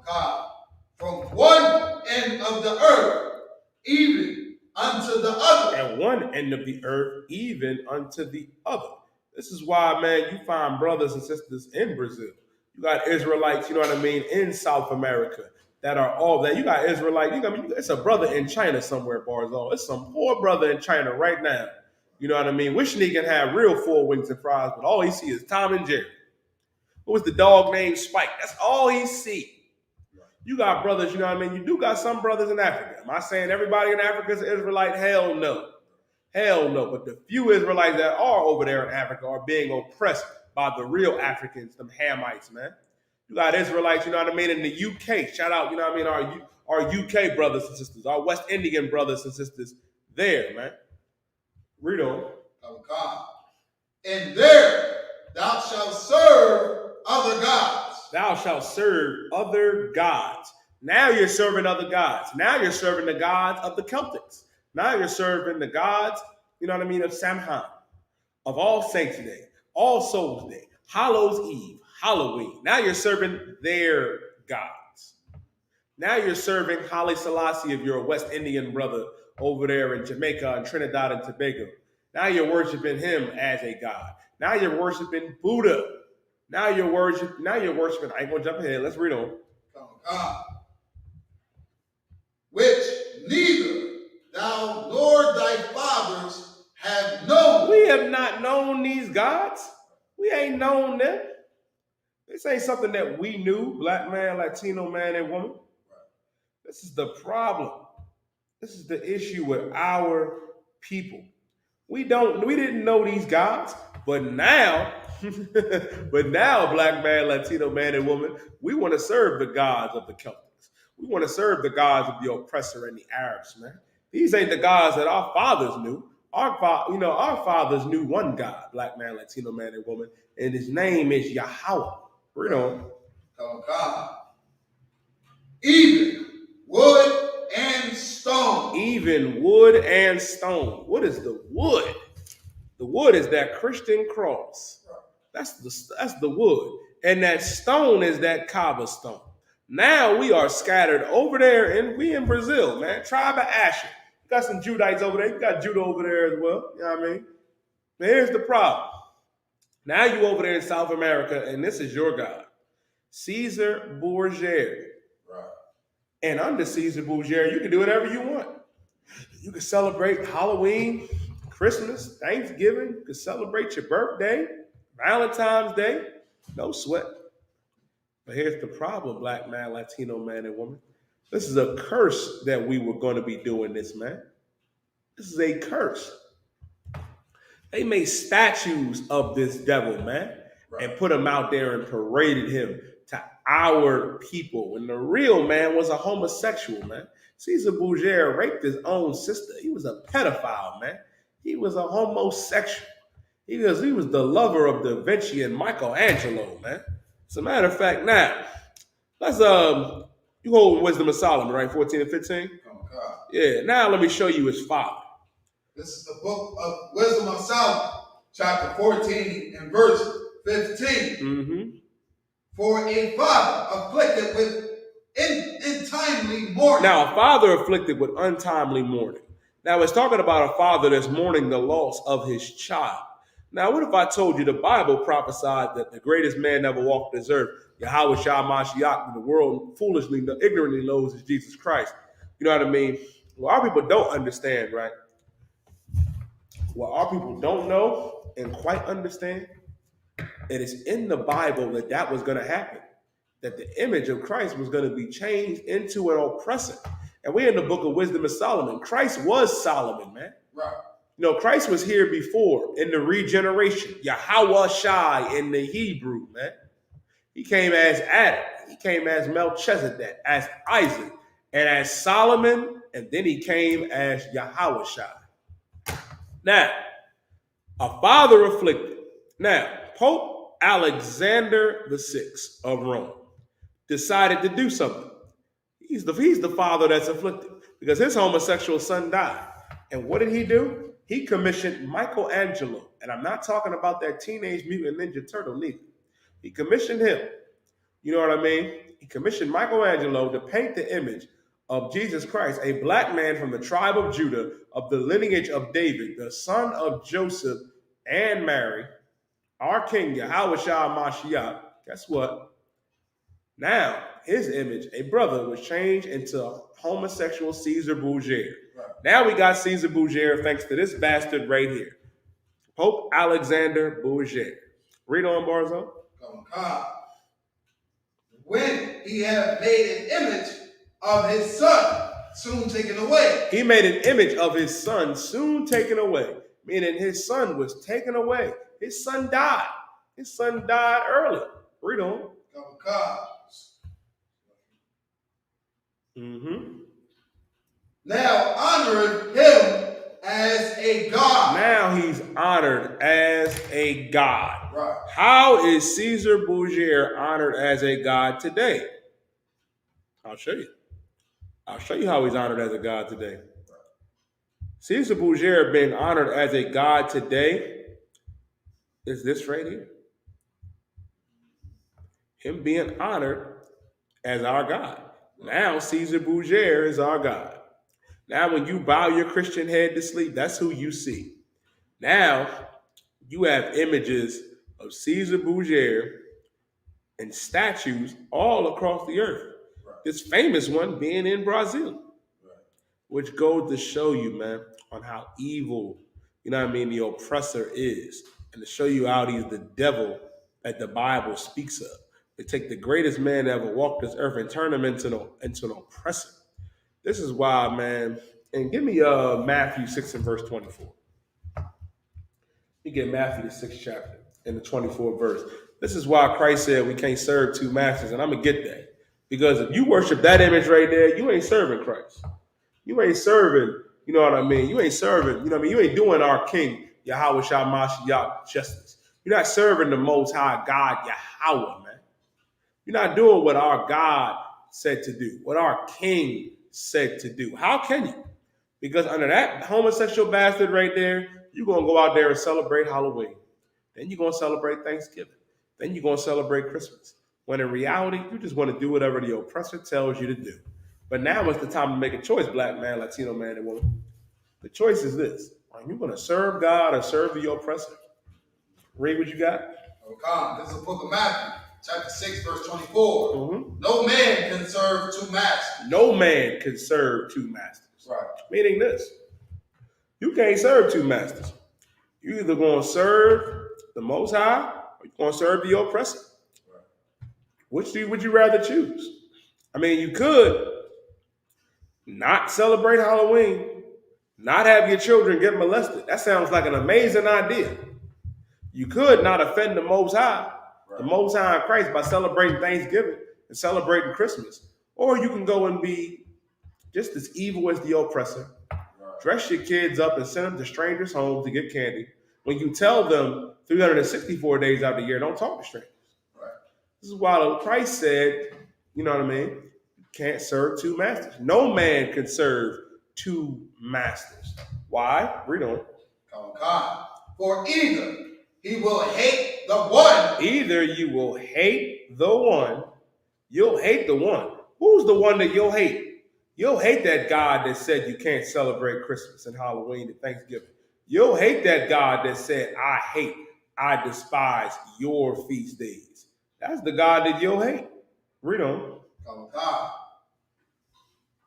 God, from one end of the earth, even unto the other. And one end of the earth, even unto the other. This is why, man, you find brothers and sisters in Brazil. You got Israelites, you know what I mean, in South America that are all that. You got Israelites, it's a brother in China somewhere, Barzal. It's some poor brother in China right now. You know what I mean? Wishing he can have real 4 wings and fries, but all he see is Tom and Jerry. What was the dog named Spike? That's all he see. You got brothers, you know what I mean? You do got some brothers in Africa. Am I saying everybody in Africa is an Israelite? Hell no. Hell no. But the few Israelites that are over there in Africa are being oppressed by the real Africans, them Hamites, man. You got Israelites, you know what I mean, in the UK. Shout out, you know what I mean, our UK brothers and sisters, our West Indian brothers and sisters there, man. Read on. Oh God. And there thou shalt serve other gods. Thou shalt serve other gods. Now you're serving other gods. Now you're serving the gods of the Celtics. Now you're serving the gods, you know what I mean, of Samhain, of All Saints Day, All Souls Day, Hallows Eve, Halloween. Now you're serving their gods. Now you're serving Haile Selassie if you're a West Indian brother over there in Jamaica and Trinidad and Tobago. Now you're worshiping him as a god. Now you're worshiping Buddha. Now you're worshiping, I ain't gonna jump ahead, let's read on. God, which neither thou nor thy fathers have known. We have not known these gods. We ain't known them. This ain't something that we knew, black man, Latino man, and woman. This is the problem. This is the issue with our people. We didn't know these gods, but now, black man, Latino man, and woman, we want to serve the gods of the Celtics. We want to serve the gods of the oppressor and the Arabs, man. These ain't the gods that our fathers knew. Our fathers knew one God, black man, Latino man, and woman, and his name is Yahweh. Read on. Oh God. Even wood and stone. Even wood and stone. What is the wood? The wood is that Christian cross. That's the wood. And that stone is that Kaaba stone. Now we are scattered over there, and we in Brazil, man. Tribe of Asher. You got some Judites over there. You got Judah over there as well. You know what I mean? Now here's the problem. Now you over there in South America, and this is your God, Caesar Borgia. Right. And under Caesar Borgia, you can do whatever you want. You can celebrate Halloween, Christmas, Thanksgiving. You can celebrate your birthday, Valentine's Day. No sweat. But here's the problem, black man, Latino man, and woman. This is a curse that we were going to be doing this, man. This is a curse. They made statues of this devil, man, and put him out there and paraded him to our people. When the real man was a homosexual, man. Caesar Borgia raped his own sister. He was a pedophile, man. He was a homosexual. He was the lover of Da Vinci and Michelangelo, man. As a matter of fact, now, let's you hold Wisdom of Solomon, right? 14 and 15? Oh God. Yeah, now let me show you his father. This is the book of Wisdom of Solomon, chapter 14 and verse 15. Mm-hmm. For a father afflicted with untimely mourning. Now, a father afflicted with untimely mourning. Now, it's talking about a father that's mourning the loss of his child. Now, what if I told you the Bible prophesied that the greatest man ever walked this earth, Yahweh Shah Mashiach, the world foolishly, ignorantly knows is Jesus Christ? You know what I mean? Well, our people don't understand, right? What our people don't know and quite understand, it is in the Bible that was going to happen, that the image of Christ was going to be changed into an oppressor. And we're in the book of Wisdom of Solomon. Christ was Solomon, man. Right. You know, Christ was here before in the regeneration. Yahweh Shai in the Hebrew, man. He came as Adam. He came as Melchizedek, as Isaac, and as Solomon, and then he came as Yahweh Shai. Now, a father afflicted. Now, Pope Alexander VI of Rome decided to do something. He's the father that's afflicted because his homosexual son died. And what did he do? He commissioned Michelangelo. And I'm not talking about that Teenage Mutant Ninja Turtle neither. He commissioned him. You know what I mean? He commissioned Michelangelo to paint the image of Jesus Christ, a black man from the tribe of Judah, of the lineage of David, the son of Joseph and Mary, our king, Yahweh Shah Mashiach. Guess what? Now, his image, a brother, was changed into homosexual Caesar Borgia. Right. Now we got Caesar Borgia thanks to this bastard right here. Pope Alexander Borgia. Read on, Barzo. God. When he had made an image of his son, soon taken away. He made an image of his son, soon taken away. Meaning his son was taken away. His son died. His son died early. Read on. God. Mm-hmm. Now honored him as a god. Now he's honored as a god. Right. How is Caesar Borgia honored as a god today? I'll show you. I'll show you how he's honored as a god today. Caesar Borgia being honored as a god today is this right here. Him being honored as our God. Now Caesar Borgia is our God. Now when you bow your Christian head to sleep, that's who you see. Now you have images of Caesar Borgia and statues all across the earth. Right. This famous one being in Brazil. Right. Which goes to show you, man, on how evil, you know what I mean, the oppressor is. And to show you how he's the devil that the Bible speaks of. They take the greatest man that ever walked this earth and turn him into an oppressor. This is why, man. And give me Matthew 6 and verse 24. You get Matthew the 6th chapter and the 24th verse. This is why Christ said we can't serve two masters, and I'm gonna get that. Because if you worship that image right there, you ain't serving Christ. You ain't serving, you know what I mean? You ain't serving, you know what I mean? You ain't doing our King, Yahweh Shah Mashiach justice. You're not serving the Most High God, Yahweh, man. You're not doing what our God said to do, what our King said to do. How can you? Because under that homosexual bastard right there, you're going to go out there and celebrate Halloween. Then you're going to celebrate Thanksgiving. Then you're going to celebrate Christmas. When in reality, you just want to do whatever the oppressor tells you to do. But now is the time to make a choice, black man, Latino man, and woman. The choice is this. Are you going to serve God or serve the oppressor? Read what you got. Okay, this is the book of Matthew, chapter 6, verse 24. Mm-hmm. No man can serve two masters. No man can serve two masters. Right. Meaning this. You can't serve two masters. You're either going to serve the Most High or you're going to serve the oppressor. Right. Which would you rather choose? I mean, you could not celebrate Halloween, not have your children get molested. That sounds like an amazing idea. You could not offend the Most High, the Most High in Christ, by celebrating Thanksgiving and celebrating Christmas. Or you can go and be just as evil as the oppressor. Dress your kids up and send them to strangers' homes to get candy. When you tell them 364 days out of the year, don't talk to strangers. Right. This is why Christ said, you know what I mean? You can't serve two masters. No man can serve two masters. Why? Read on. For either he will hate the one. Either you will hate the one. You'll hate the one. Who's the one that you'll hate? You'll hate that God that said you can't celebrate Christmas and Halloween and Thanksgiving. You'll hate that God that said, I despise your feast days. That's the God that you'll hate. Read on.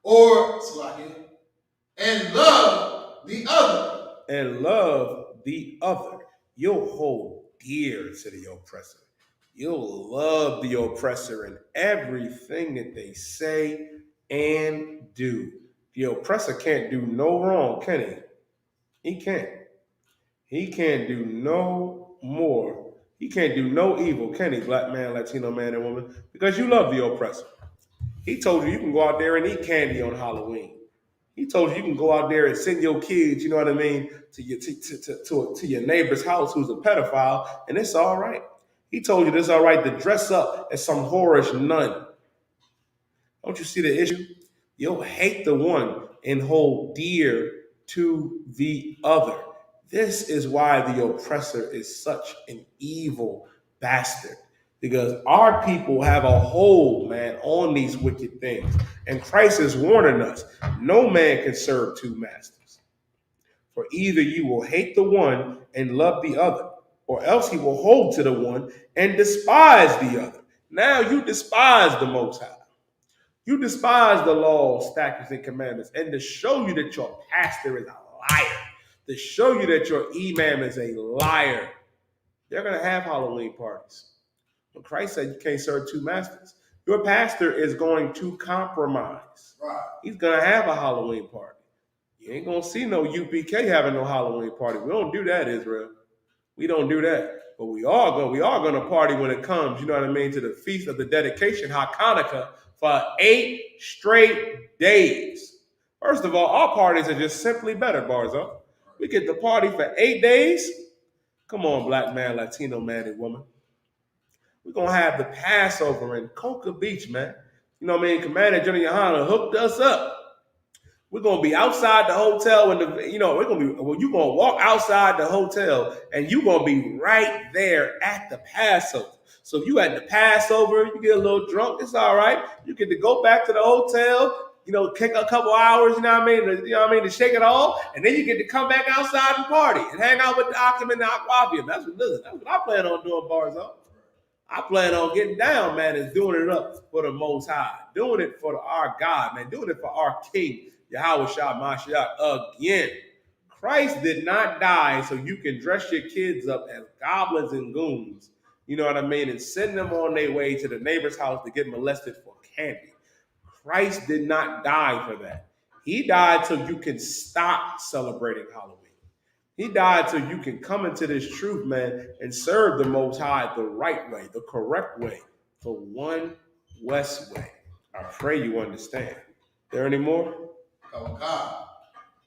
Or, and love the other. And love the other. You'll hold dear to the oppressor. You'll love the oppressor in everything that they say and do. The oppressor can't do no wrong, can he? He can't. He can't do no more. He can't do no evil, can he, black man, Latino man, and woman? Because you love the oppressor. He told you can go out there and eat candy on Halloween. He told you can go out there and send your kids, you know what I mean, to your neighbor's house who's a pedophile, and it's all right. He told you it's all right to dress up as some whorish nun. Don't you see the issue? You'll hate the one and hold dear to the other. This is why the oppressor is such an evil bastard. Because our people have a hold, man, on these wicked things. And Christ is warning us, no man can serve two masters. For either you will hate the one and love the other, or else he will hold to the one and despise the other. Now you despise the Most High. You despise the law, statutes, and commandments. And to show you that your pastor is a liar, to show you that your imam is a liar, they're going to have Halloween parties. When Christ said you can't serve two masters, your pastor is going to compromise. Right. He's going to have a Halloween party. You ain't going to see no UPK having no Halloween party. We don't do that, Israel. We don't do that. But we are going to party when it comes, you know what I mean, to the Feast of the Dedication, Hanukkah, for 8 straight days. First of all, our parties are just simply better, Barzo. We get to party for 8 days. Come on, black man, Latino man, and woman. We're going to have the Passover in Cocoa Beach, man. You know what I mean? Commander General Yohana hooked us up. We're going to be outside the hotel and you're going to walk outside the hotel and you're going to be right there at the Passover. So if you at the Passover, you get a little drunk, it's all right. You get to go back to the hotel, kick a couple hours, to shake it off, and then you get to come back outside and party and hang out with the Akim and the Aquavium. That's what I plan on doing, Barzo. I plan on getting down, man, and doing it up for the Most High, doing it for our God, man, doing it for our King, Yahweh Shah Mashiach again. Christ did not die so you can dress your kids up as goblins and goons, you know what I mean, and send them on their way to the neighbor's house to get molested for candy. Christ did not die for that. He died so you can stop celebrating Halloween. He died so you can come into this truth, man, and serve the Most High the right way, the correct way, the one West way. I pray you understand. There any more? Oh God.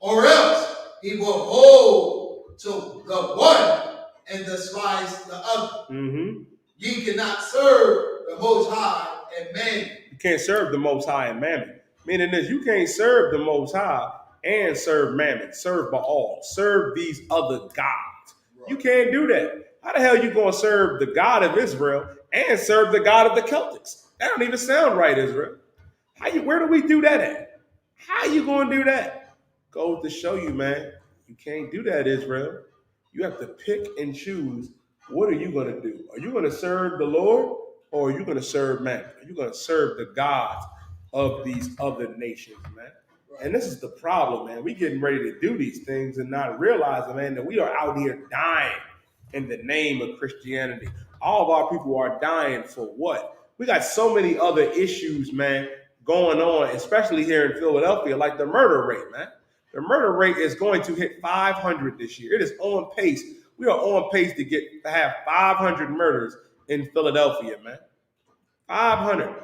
Or else he will hold to the one and despise the other. Mm-hmm. Ye cannot serve the Most High and man. You can't serve the Most High and Mammon. Meaning this, you can't serve the Most High and serve Mammon, serve Baal, serve these other gods. You can't do that. How the hell are you going to serve the God of Israel and serve the God of the Celtics? That don't even sound right, Israel. Where do we do that at? How you going to do that? Goes to show you, man, you can't do that, Israel. You have to pick and choose. What are you going to do? Are you going to serve the Lord or are you going to serve man? Are you going to serve the gods of these other nations, man? And this is the problem, man. We getting ready to do these things and not realizing, man, that we are out here dying in the name of Christianity. All of our people are dying for what? We got so many other issues, man, going on, especially here in Philadelphia, like the murder rate, man. The murder rate is going to hit 500 this year. It is on pace. We are on pace to have 500 murders in Philadelphia, man. 500.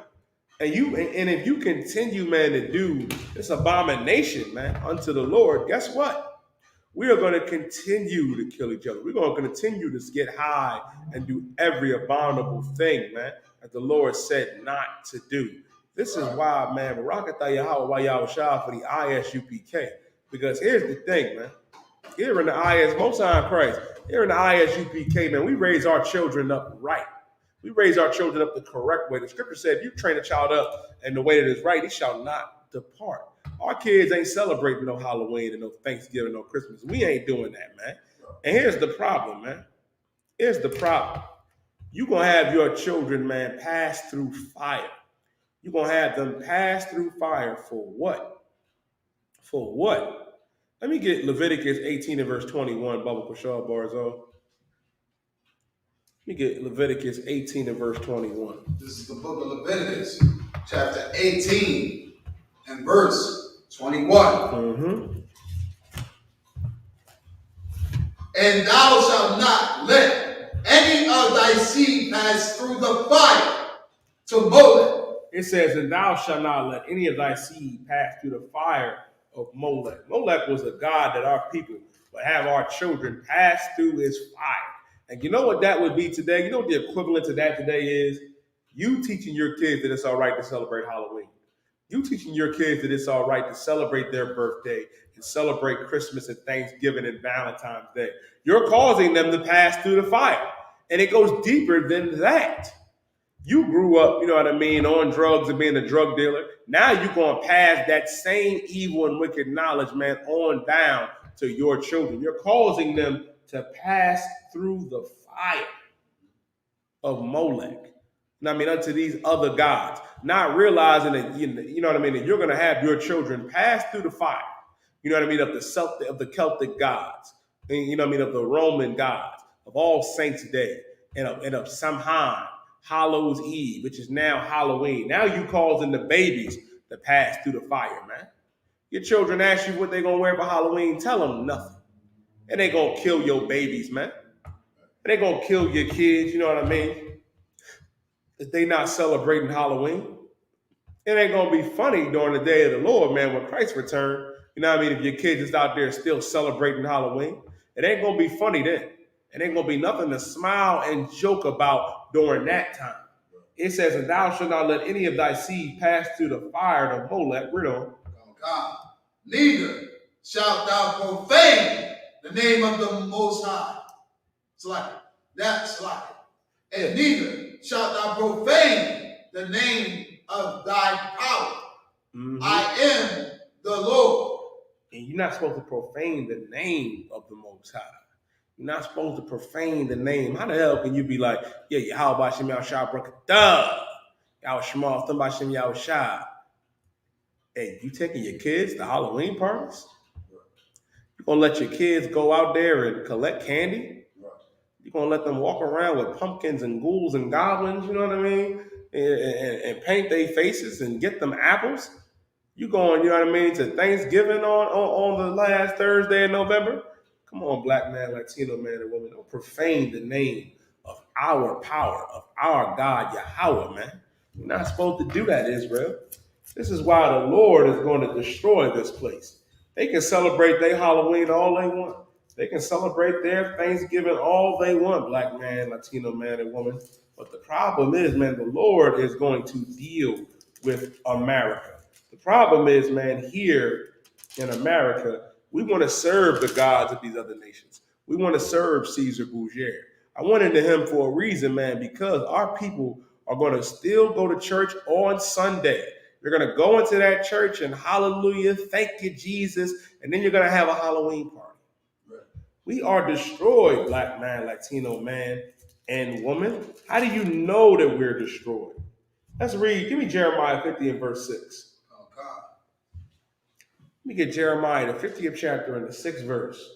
And if you continue, man, to do this abomination, man, unto the Lord, guess what? We are going to continue to kill each other. We're going to continue to get high and do every abominable thing, man, that the Lord said not to do. This is why, man, Barakatah Yahweh Yahweh for the Isupk. Because here's the thing, man. Here in the Most High Christ, here in the Isupk, man, we raise our children up right. We raise our children up the correct way. The scripture said, if you train a child up in the way that is right, he shall not depart. Our kids ain't celebrating no Halloween and no Thanksgiving, no Christmas. We ain't doing that, man. And here's the problem, man. Here's the problem. You're going to have your children, man, pass through fire. You're going to have them pass through fire for what? For what? Let me get Leviticus 18 and verse 21, Baba Pashal Barzo. Let me get Leviticus 18 and verse 21. This is the book of Leviticus, chapter 18 and verse 21. Mm-hmm. And thou shalt not let any of thy seed pass through the fire to Molech. It says, and thou shalt not let any of thy seed pass through the fire of Molech. Molech was a god that our people would have our children pass through his fire. And you know what that would be today? You know what the equivalent to that today is? You teaching your kids that it's all right to celebrate Halloween. You teaching your kids that it's all right to celebrate their birthday and celebrate Christmas and Thanksgiving and Valentine's Day. You're causing them to pass through the fire. And it goes deeper than that. You grew up, you know what I mean, on drugs and being a drug dealer. Now you're going to pass that same evil and wicked knowledge, man, on down to your children. You're causing them to pass through the fire of Molech. I mean, unto these other gods, not realizing that, you know what I mean, that you're going to have your children pass through the fire, you know what I mean, of the Celtic gods, you know what I mean, of the Roman gods, of All Saints Day, and of Samhain, Hallows Eve, which is now Halloween. Now you causing the babies to pass through the fire, man. Your children ask you what they're going to wear for Halloween, tell them nothing. And they're going to kill your babies, man. And they're going to kill your kids, you know what I mean? If they not celebrating Halloween. It ain't going to be funny during the day of the Lord, man, when Christ return. You know what I mean? If your kids is out there still celebrating Halloween, it ain't going to be funny then. It ain't going to be nothing to smile and joke about during that time. It says, and thou shalt not let any of thy seed pass through the fire to Molech. Read on. God. Neither shalt thou profane the name of the Most High. It's like that's like it. And neither shalt thou profane the name of thy power. Mm-hmm. I am the Lord. And you're not supposed to profane the name of the Most High. You're not supposed to profane the name. How the hell can you be like, yeah, Yahweh Bashem Yahushua Barakatah, Yahweh Shema Thum Bashem Yahushua? Hey, you taking your kids to Halloween parties? You gonna let your kids go out there and collect candy? You're going to let them walk around with pumpkins and ghouls and goblins, you know what I mean? And paint their faces and get them apples. You going, you know what I mean, to Thanksgiving on the last Thursday in November? Come on, black man, Latino man, and woman. Don't profane the name of our power, of our God, Yahweh, man. You're not supposed to do that, Israel. This is why the Lord is going to destroy this place. They can celebrate their Halloween all they want. They can celebrate their Thanksgiving all they want, black man, Latino man, and woman. But the problem is, man, the Lord is going to deal with America. The problem is, man, here in America, we want to serve the gods of these other nations. We want to serve Caesar Borgia. I went into him for a reason, man, because our people are going to still go to church on Sunday. You're going to go into that church and hallelujah, thank you, Jesus, and then you're going to have a Halloween party. Right. We are destroyed, black man, Latino man, and woman. How do you know that we're destroyed? Let's read. Give me Jeremiah 50 and verse 6. Oh, God. Let me get Jeremiah, the 50th chapter and the 6th verse.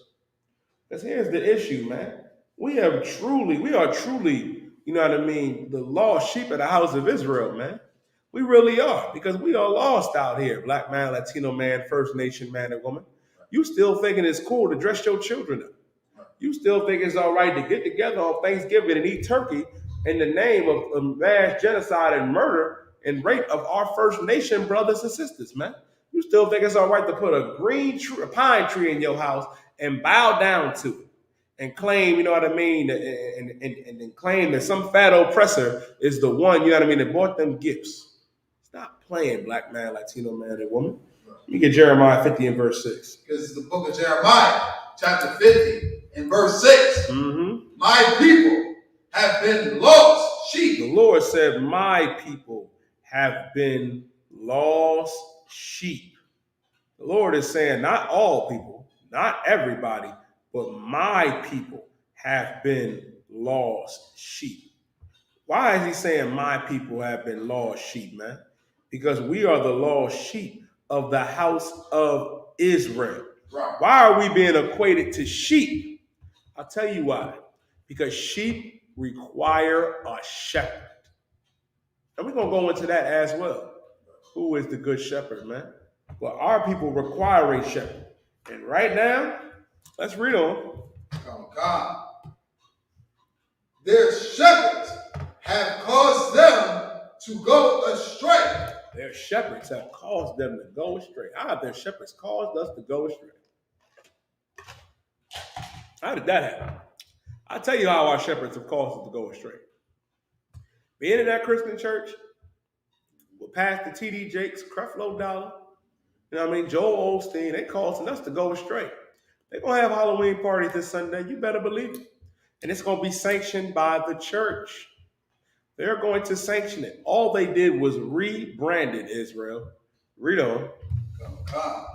Because here's the issue, man. We are truly, you know what I mean, the lost sheep of the house of Israel, man. We really are, because we are lost out here, black man, Latino man, First Nation man and woman. You still thinking it's cool to dress your children up. You still think it's all right to get together on Thanksgiving and eat turkey in the name of mass genocide and murder and rape of our First Nation brothers and sisters, man. You still think it's all right to put a pine tree in your house and bow down to it and claim, you know what I mean, and claim that some fat oppressor is the one, you know what I mean, that bought them gifts. Stop playing, black man, Latino man, and woman. Let me get Jeremiah 50 and verse 6. Because the book of Jeremiah, chapter 50 and verse 6. Mm-hmm. My people have been lost sheep. The Lord said, my people have been lost sheep. The Lord is saying, not all people, not everybody, but my people have been lost sheep. Why is he saying my people have been lost sheep, man? Because we are the lost sheep of the house of Israel. Right. Why are we being equated to sheep? I'll tell you why. Because sheep require a shepherd. And we're going to go into that as well. Who is the good shepherd, man? Well, our people require a shepherd. And right now, let's read on. Oh, God. Their shepherds have caused them to go astray. Their shepherds have caused them to go astray. How have their shepherds caused us to go astray? How did that happen? I'll tell you how our shepherds have caused us to go astray. Being in that Christian church with Pastor T.D. Jakes, Creflo Dollar, you know what I mean, Joel Osteen, they causing us to go astray. They're going to have Halloween parties this Sunday. You better believe it. And it's going to be sanctioned by the church. They're going to sanction it. All they did was rebranded Israel. Read on. Oh, God.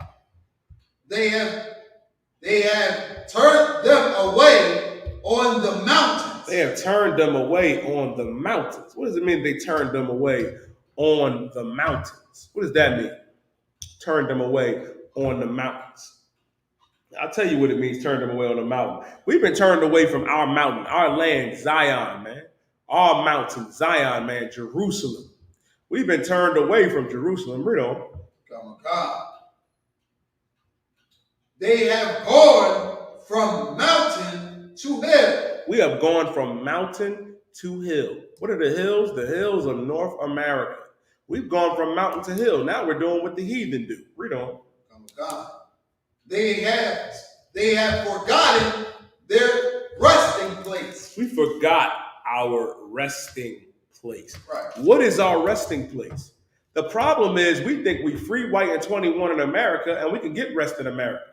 They have turned them away on the mountains. They have turned them away on the mountains. What does it mean they turned them away on the mountains? What does that mean? Turned them away on the mountains. I'll tell you what it means, turn them away on the mountain. We've been turned away from our mountain, our land, Zion, man. Our mountain, Zion, man, Jerusalem. We've been turned away from Jerusalem. Read on. Come on, God. They have gone from mountain to hill. We have gone from mountain to hill. What are the hills? The hills of North America. We've gone from mountain to hill. Now we're doing what the heathen do. Read on. Come on, God. They have forgotten their resting place. We forgot our resting place. Right. What is our resting place? The problem is we think we free, white, and 21 in America, and we can get rest in America.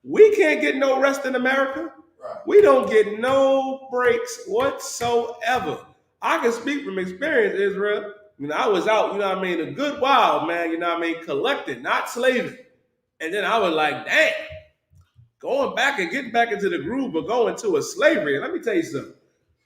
We can't get no rest in America. Right. We don't get no breaks whatsoever. I can speak from experience, Israel. You know, I was out, you know what I mean, a good while, man, you know what I mean, collecting, not slaving. And then I was like, damn, going back and getting back into the groove of going to a slavery. And let me tell you something.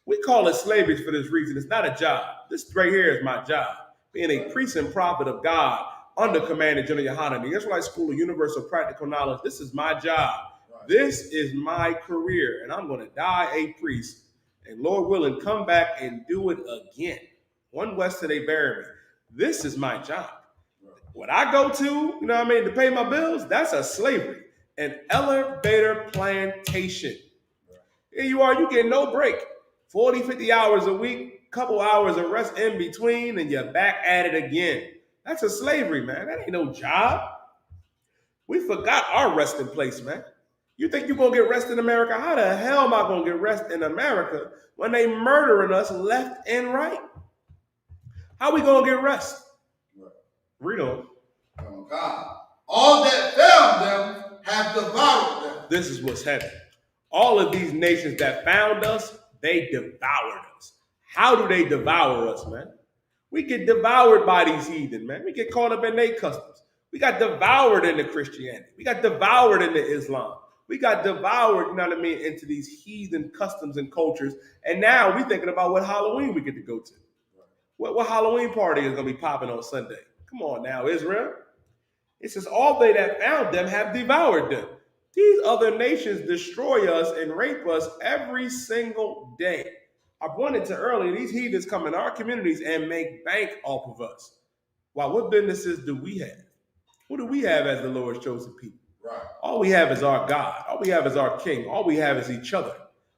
We call it slavery for this reason. It's not a job. This right here is my job. Being a priest and prophet of God under command of General Yohanan, the Israelite School of Universal Practical Knowledge. This is my job. Right. This is my career. And I'm going to die a priest and Lord willing, come back and do it again. One West till they bury me. This is my job. What I go to, you know what I mean, to pay my bills, that's a slavery, an elevator plantation. Here you are, you get no break. 40, 50 hours a week, couple hours of rest in between, and you're back at it again. That's a slavery, man. That ain't no job. We forgot our resting place, man. You think you're going to get rest in America? How the hell am I going to get rest in America when they murdering us left and right? How we going to get rest? Read on. Oh, God. All that found them have devoured them. This is what's happening. All of these nations that found us, they devoured us. How do they devour us, man? We get devoured by these heathen, man. We get caught up in their customs. We got devoured into Christianity. We got devoured into Islam. We got devoured, you know what I mean, into these heathen customs and cultures. And now we're thinking about what Halloween we get to go to. What Halloween party is going to be popping on Sunday? Come on now, Israel. It says, all they that found them have devoured them. These other nations destroy us and rape us every single day. I pointed to earlier, these heathens come in our communities and make bank off of us. Wow, what businesses do we have? What do we have as the Lord's chosen people? Right. All we have is our God. All we have is our King. All we have is each other.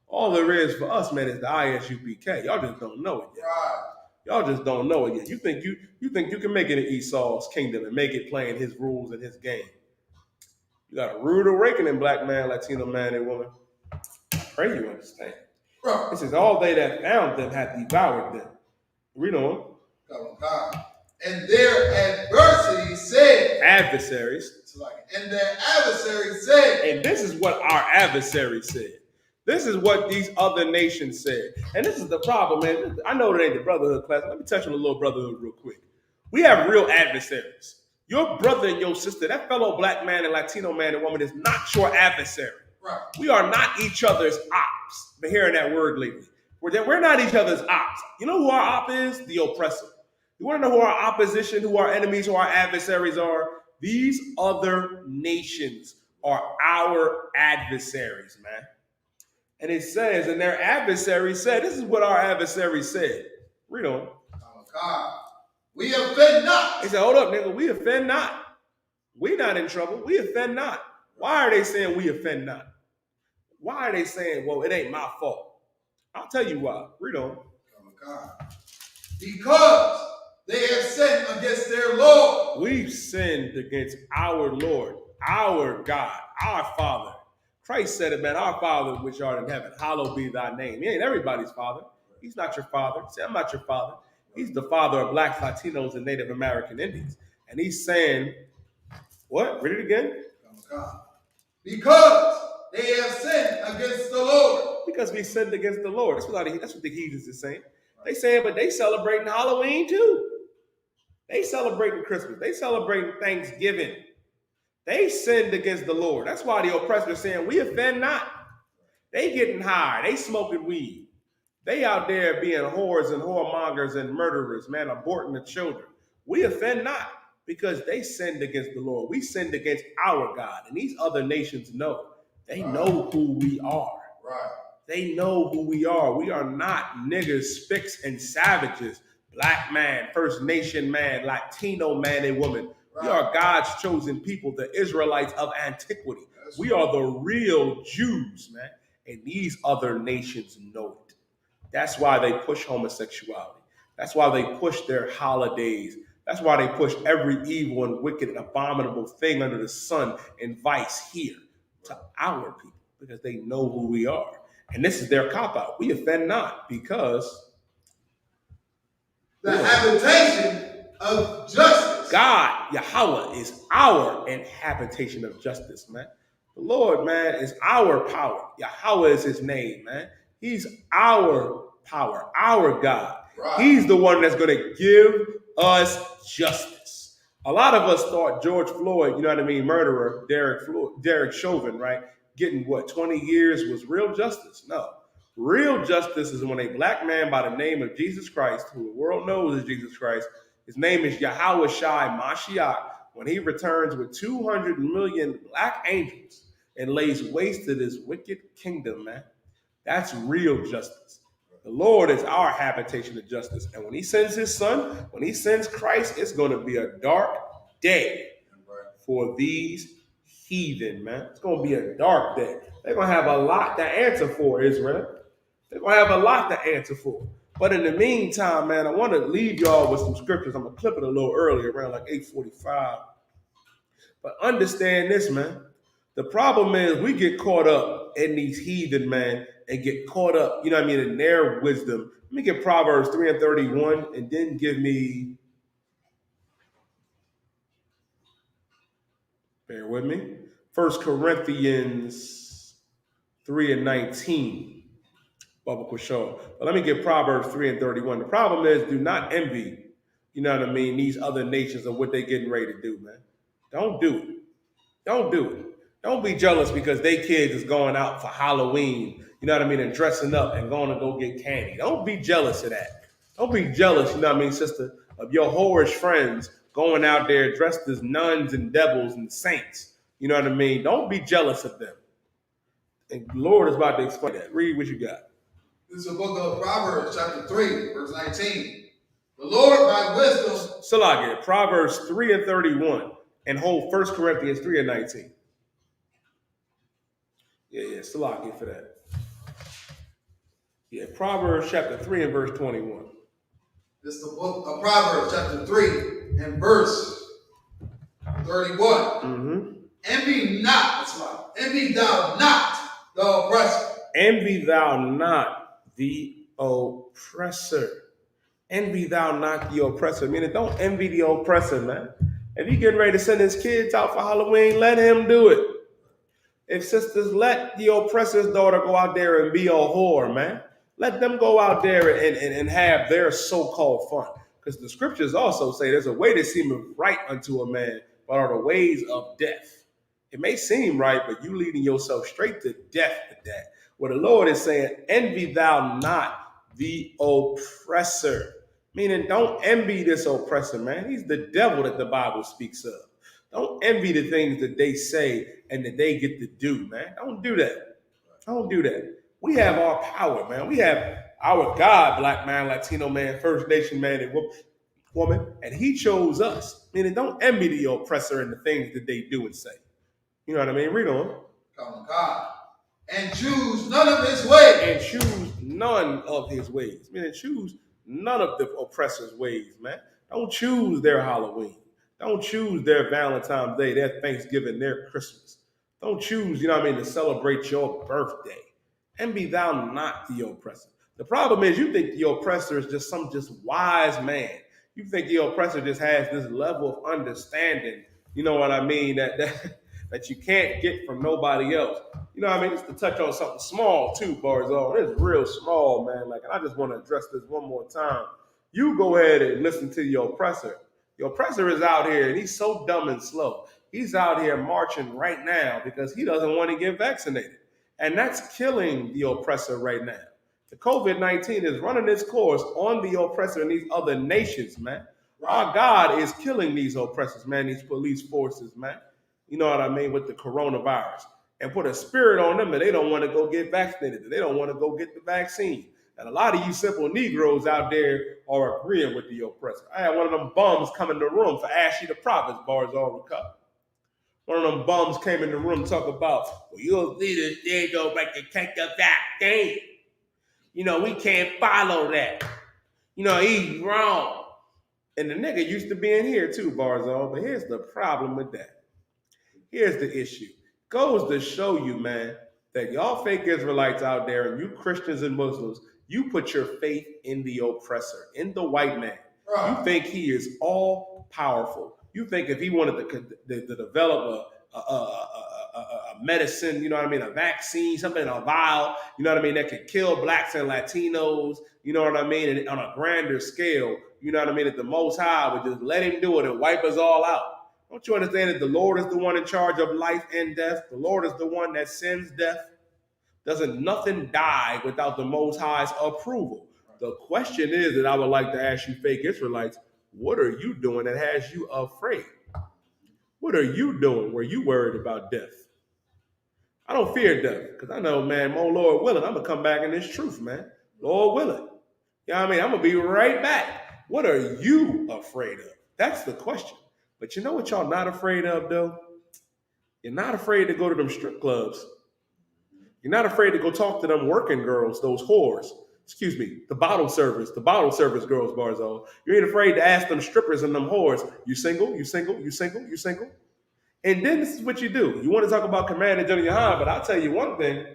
All there is for us, man, is the Isupk. Y'all just don't know it yet. Right. Y'all just don't know it yet. You think you can make it in Esau's kingdom and make it playing his rules and his game. You got a rude awakening, black man, Latino man, and woman. I pray you understand. Right. It says, all they that found them have devoured them. Read on. Oh, God. And their adversity said. Adversaries. And their adversary said. And this is what our adversary said. This is what these other nations said. And this is the problem, man. I know it ain't the brotherhood class. Let me touch on the little brotherhood real quick. We have real adversaries. Your brother and your sister, that fellow black man and Latino man and woman is not your adversary. Right. We are not each other's ops. Been hearing that word lately. We're not each other's ops. You know who our op is? The oppressor. You want to know who our opposition, who our enemies, who our adversaries are? These other nations are our adversaries, man. And it says, and their adversary said, this is what our adversary said. Read on. Oh, God. We offend not. He said, hold up, nigga, we offend not. We not in trouble. We offend not. Why are they saying we offend not? Why are they saying, well, it ain't my fault? I'll tell you why. Read on. Oh, God. Because they have sinned against their Lord. We've sinned against our Lord, our God, our Father. Christ said it, man, our Father which art in heaven, hallowed be thy name. He ain't everybody's father. He's not your father. He said, I'm not your father. He's the father of blacks, Latinos, and Native American Indians. And he's saying, what? Read it again. Oh, God. Because they have sinned against the Lord. Because we sinned against the Lord. That's what the heathens is saying. They saying, but they celebrating Halloween too. They celebrating Christmas. They celebrating Thanksgiving. They sinned against the Lord. That's why the oppressor is saying, we offend not. They getting high. They smoking weed. They out there being whores and whoremongers and murderers, man, aborting the children. We offend not because they sinned against the Lord. We sinned against our God. And these other nations know. They know who we are. Right. They know who we are. We are not niggers, spicks, and savages. Black man, First Nation man, Latino man and woman. Right. We are God's chosen people, the Israelites of antiquity. We are the real Jews, man. And these other nations know it. That's why they push homosexuality. That's why they push their holidays. That's why they push every evil and wicked and abominable thing under the sun and vice here to our people because they know who we are. And this is their cop-out. We offend not because the habitation of justice. God, Yahweh, is our habitation of justice, man. The Lord, man, is our power. Yahweh is his name, man. He's our power, our God. Right. He's the one that's going to give us justice. A lot of us thought George Floyd, you know what I mean, murderer, Derek Chauvin, right, getting 20 years was real justice. No. Real justice is when a black man by the name of Jesus Christ, who the world knows is Jesus Christ, his name is Yahweh Shai Mashiach, when he returns with 200 million black angels and lays waste to this wicked kingdom, man. That's real justice. The Lord is our habitation of justice. And when he sends his son, when he sends Christ, it's going to be a dark day for these heathen, man. It's going to be a dark day. They're going to have a lot to answer for, Israel. They're going to have a lot to answer for. But in the meantime, man, I want to leave y'all with some scriptures. I'm going to clip it a little earlier, around like 8:45. But understand this, man. The problem is we get caught up in these heathen, man, and get caught up, you know what I mean, in their wisdom. Let me get Proverbs 3 and 31, and then give me, bear with me, 1 Corinthians 3 and 19. Bubba Quashar. But let me get Proverbs 3 and 31. The problem is do not envy, you know what I mean, these other nations of what they're getting ready to do, man. Don't do it. Don't do it. Don't be jealous because they kids is going out for Halloween, you know what I mean, and dressing up and going to go get candy. Don't be jealous of that. Don't be jealous, you know what I mean, sister, of your whorish friends going out there dressed as nuns and devils and saints. You know what I mean? Don't be jealous of them. And the Lord is about to explain that. Read what you got. This is the book of Proverbs, chapter 3, verse 19. The Lord by wisdom. Salagia, Proverbs 3 and 31, and hold 1 Corinthians 3 and 19. Yeah, Salagia for that. Yeah, Proverbs chapter 3 and verse 21. This is the book of Proverbs, chapter 3, and verse 31. Mm-hmm. Envy not, that's right. Envy thou not the oppressor. Envy thou not the oppressor. Envy thou not the oppressor. Meaning, don't envy the oppressor, man. If he getting ready to send his kids out for Halloween, let him do it. If sisters, let the oppressor's daughter go out there and be a whore, man. Let them go out there and have their so-called fun. Because the scriptures also say there's a way that seemeth right unto a man, but are the ways of death. It may seem right, but you leading yourself straight to death with that. Where the Lord is saying, envy thou not the oppressor. Meaning, don't envy this oppressor, man. He's the devil that the Bible speaks of. Don't envy the things that they say and that they get to do, man. Don't do that. Don't do that. We have our power, man. We have our God, black man, Latino man, First Nation man, and woman, and he chose us. Meaning, don't envy the oppressor and the things that they do and say. You know what I mean? Read on. Come God. And choose none of his ways. And choose none of his ways. Meaning, choose none of the oppressor's ways, man. Don't choose their Halloween. Don't choose their Valentine's Day, their Thanksgiving, their Christmas. Don't choose, you know what I mean, to celebrate your birthday. Envy thou not the oppressor. The problem is you think the oppressor is just some wise man. You think the oppressor just has this level of understanding, you know what I mean, that you can't get from nobody else. You know what I mean? Just to touch on something small too, Barzal. It's real small, man. Like, and I just want to address this one more time. You go ahead and listen to your oppressor. Your oppressor is out here, and he's so dumb and slow. He's out here marching right now because he doesn't want to get vaccinated. And that's killing the oppressor right now. The COVID-19 is running its course on the oppressor in these other nations, man. Our God is killing these oppressors, man, these police forces, man. You know what I mean, with the coronavirus. And put a spirit on them that they don't want to go get vaccinated. They don't want to go get the vaccine. And a lot of you simple Negroes out there are agreeing with the oppressor. I had one of them bums come in the room for Ashley the Prophet's Barzal Recover. One of them bums came in the room talk about, well, your leaders, they don't like to take the vaccine. You know, we can't follow that. You know, he's wrong. And the nigga used to be in here too, Barzal. But here's the problem with that. Here's the issue. Goes to show you, man, that y'all fake Israelites out there and you Christians and Muslims, you put your faith in the oppressor, in the white man. You think he is all powerful. You think if he wanted to develop a medicine, you know what I mean, a vaccine, something in a vial, you know what I mean, that could kill blacks and Latinos, you know what I mean, and on a grander scale, you know what I mean, that the Most High would just let him do it and wipe us all out. Don't you understand that the Lord is the one in charge of life and death? The Lord is the one that sends death. Doesn't nothing die without the Most High's approval? The question is that I would like to ask you fake Israelites, what are you doing that has you afraid? What are you doing where you worried about death? I don't fear death because I know, man, more Lord willing, I'm going to come back in this truth, man. Lord willing. You know what I mean? I'm going to be right back. What are you afraid of? That's the question. But you know what y'all not afraid of, though? You're not afraid to go to them strip clubs. You're not afraid to go talk to them working girls, those whores. Excuse me, the bottle service girls, Barzal. You ain't afraid to ask them strippers and them whores, you single, you single, you single, you single? And then this is what you do. You want to talk about command and Johnny Hahn, but I'll tell you one thing,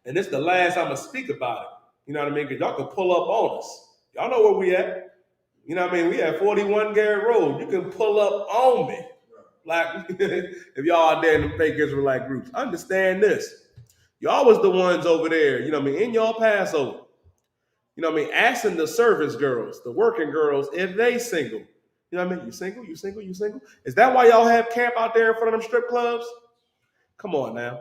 and this is the last I'm going to speak about it. You know what I mean? Because y'all can pull up on us. Y'all know where we at. You know what I mean? We at 41 Garrett Road. You can pull up on me. Like, if y'all out there in the fake Israelite groups, understand this. Y'all was the ones over there, you know what I mean, in y'all Passover. You know what I mean? Asking the service girls, the working girls, if they single. You know what I mean? You single, you single, you single? Is that why y'all have camp out there in front of them strip clubs? Come on now.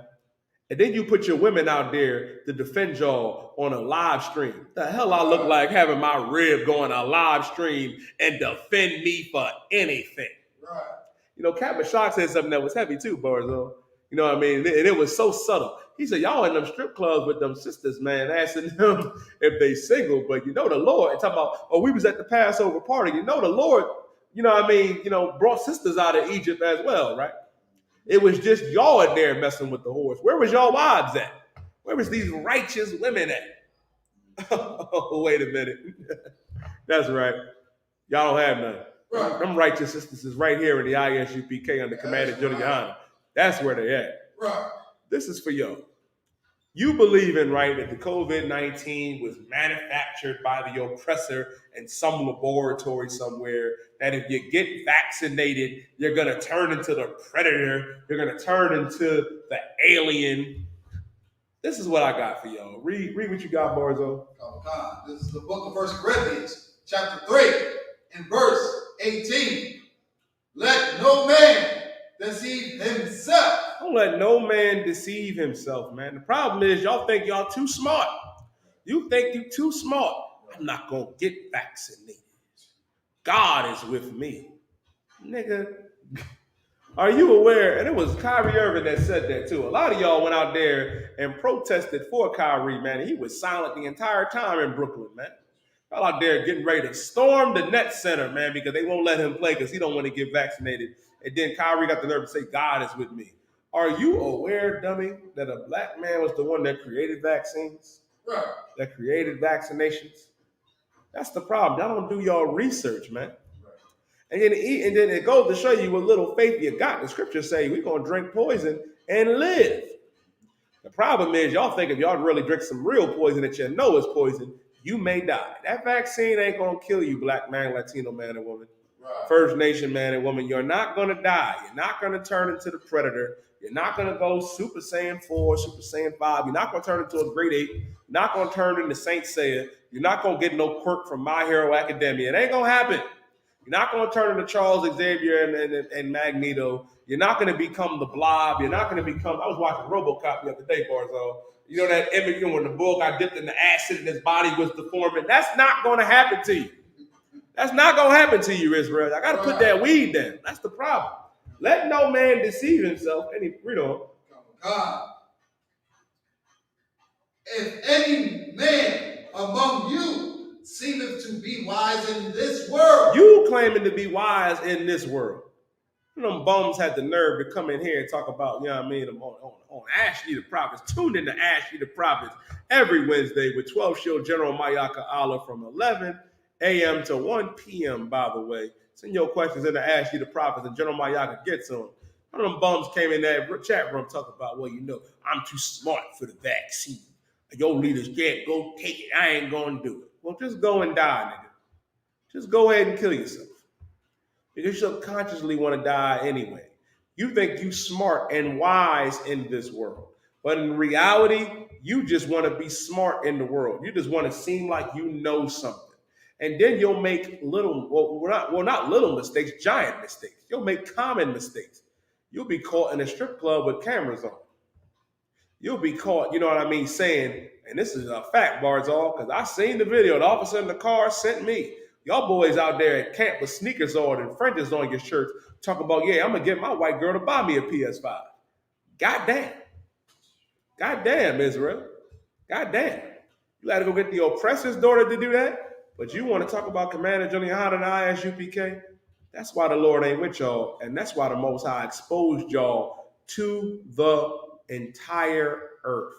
And then you put your women out there to defend y'all on a live stream. The hell I look like having my rib going a live stream and defend me for anything. Right. You know, Captain Shock said something that was heavy too, Barzo. You know what I mean? And it was so subtle. He said, y'all in them strip clubs with them sisters, man, asking them if they single. But you know the Lord, and talking about, oh, we was at the Passover party. You know the Lord, you know what I mean, you know, brought sisters out of Egypt as well, right? It was just y'all in there messing with the whores. Where was y'all wives at? Where was these righteous women at? Oh, wait a minute. That's right. Y'all don't have none. Right. Them righteous sisters is right here in the Isupk under command of Junior Honor. That's where they at. Right. This is for y'all. You believe in, right, that the COVID-19 was manufactured by the oppressor in some laboratory somewhere, that if you get vaccinated, you're going to turn into the predator, you're going to turn into the alien. This is what I got for y'all. Read what you got, Barzo. Oh, God. This is the book of 1 Corinthians, chapter 3, and verse 18. Let no man deceive himself. Don't let no man deceive himself, man. The problem is y'all think y'all too smart. You think you too smart. I'm not going to get vaccinated. God is with me. Nigga, are you aware? And it was Kyrie Irving that said that too. A lot of y'all went out there and protested for Kyrie, man. And he was silent the entire time in Brooklyn, man. Y'all out there getting ready to storm the Nets Center, man, because they won't let him play because he don't want to get vaccinated. And then Kyrie got the nerve to say, God is with me. Are you aware, dummy, that a black man was the one that created vaccines? Right. That created vaccinations? That's the problem. Y'all don't do y'all research, man. Right. And then it goes to show you what little faith you got. The scriptures say we're going to drink poison and live. The problem is y'all think if y'all really drink some real poison that you know is poison, you may die. That vaccine ain't going to kill you, black man, Latino man and woman. Right. First Nation man and woman. You're not going to die. You're not going to turn into the predator. You're not going to go Super Saiyan 4, Super Saiyan 5. You're not going to turn into a Great Ape. You're not going to turn into Saint Seiya. You're not going to get no quirk from My Hero Academia. It ain't going to happen. You're not going to turn into Charles Xavier and Magneto. You're not going to become the Blob. You're not going to become... I was watching RoboCop the other day, Barzo. You know that image when the bull got dipped in the acid and his body was deforming? That's not going to happen to you. That's not going to happen to you, Israel. I got to put that weed down. That's the problem. Let no man deceive himself. Read on. God. If any man among you seemeth to be wise in this world. You claiming to be wise in this world. You know, them bums had the nerve to come in here and talk about, you know what I mean, on Ashley the Prophets. Tune in to Ashley the Prophets every Wednesday with 12 Show General Mayaka Allah from 11 a.m. to 1 p.m., by the way. Send your questions in to Ashley the Prophets and General Mayaka gets on. One of them bums came in that chat room talking about, well, you know, I'm too smart for the vaccine. Your leaders can't go take it. I ain't going to do it. Well, just go and die, nigga. Just go ahead and kill yourself. Because you subconsciously want to die anyway. You think you smart and wise in this world. But in reality, you just want to be smart in the world. You just want to seem like you know something. And then you'll make not little mistakes, giant mistakes. You'll make common mistakes. You'll be caught in a strip club with cameras on. You'll be caught, you know what I mean, saying, and this is a fact, Barzal, because I seen the video. The officer in the car sent me. Y'all boys out there at camp with sneakers on and fringes on your shirts talking about, yeah, I'm going to get my white girl to buy me a PS5. Goddamn. Goddamn, Israel. Goddamn. You got to go get the oppressor's daughter to do that. But you want to talk about Commander Johnny Hot and Isupk? That's why the Lord ain't with y'all, and that's why the Most High exposed y'all to the entire earth.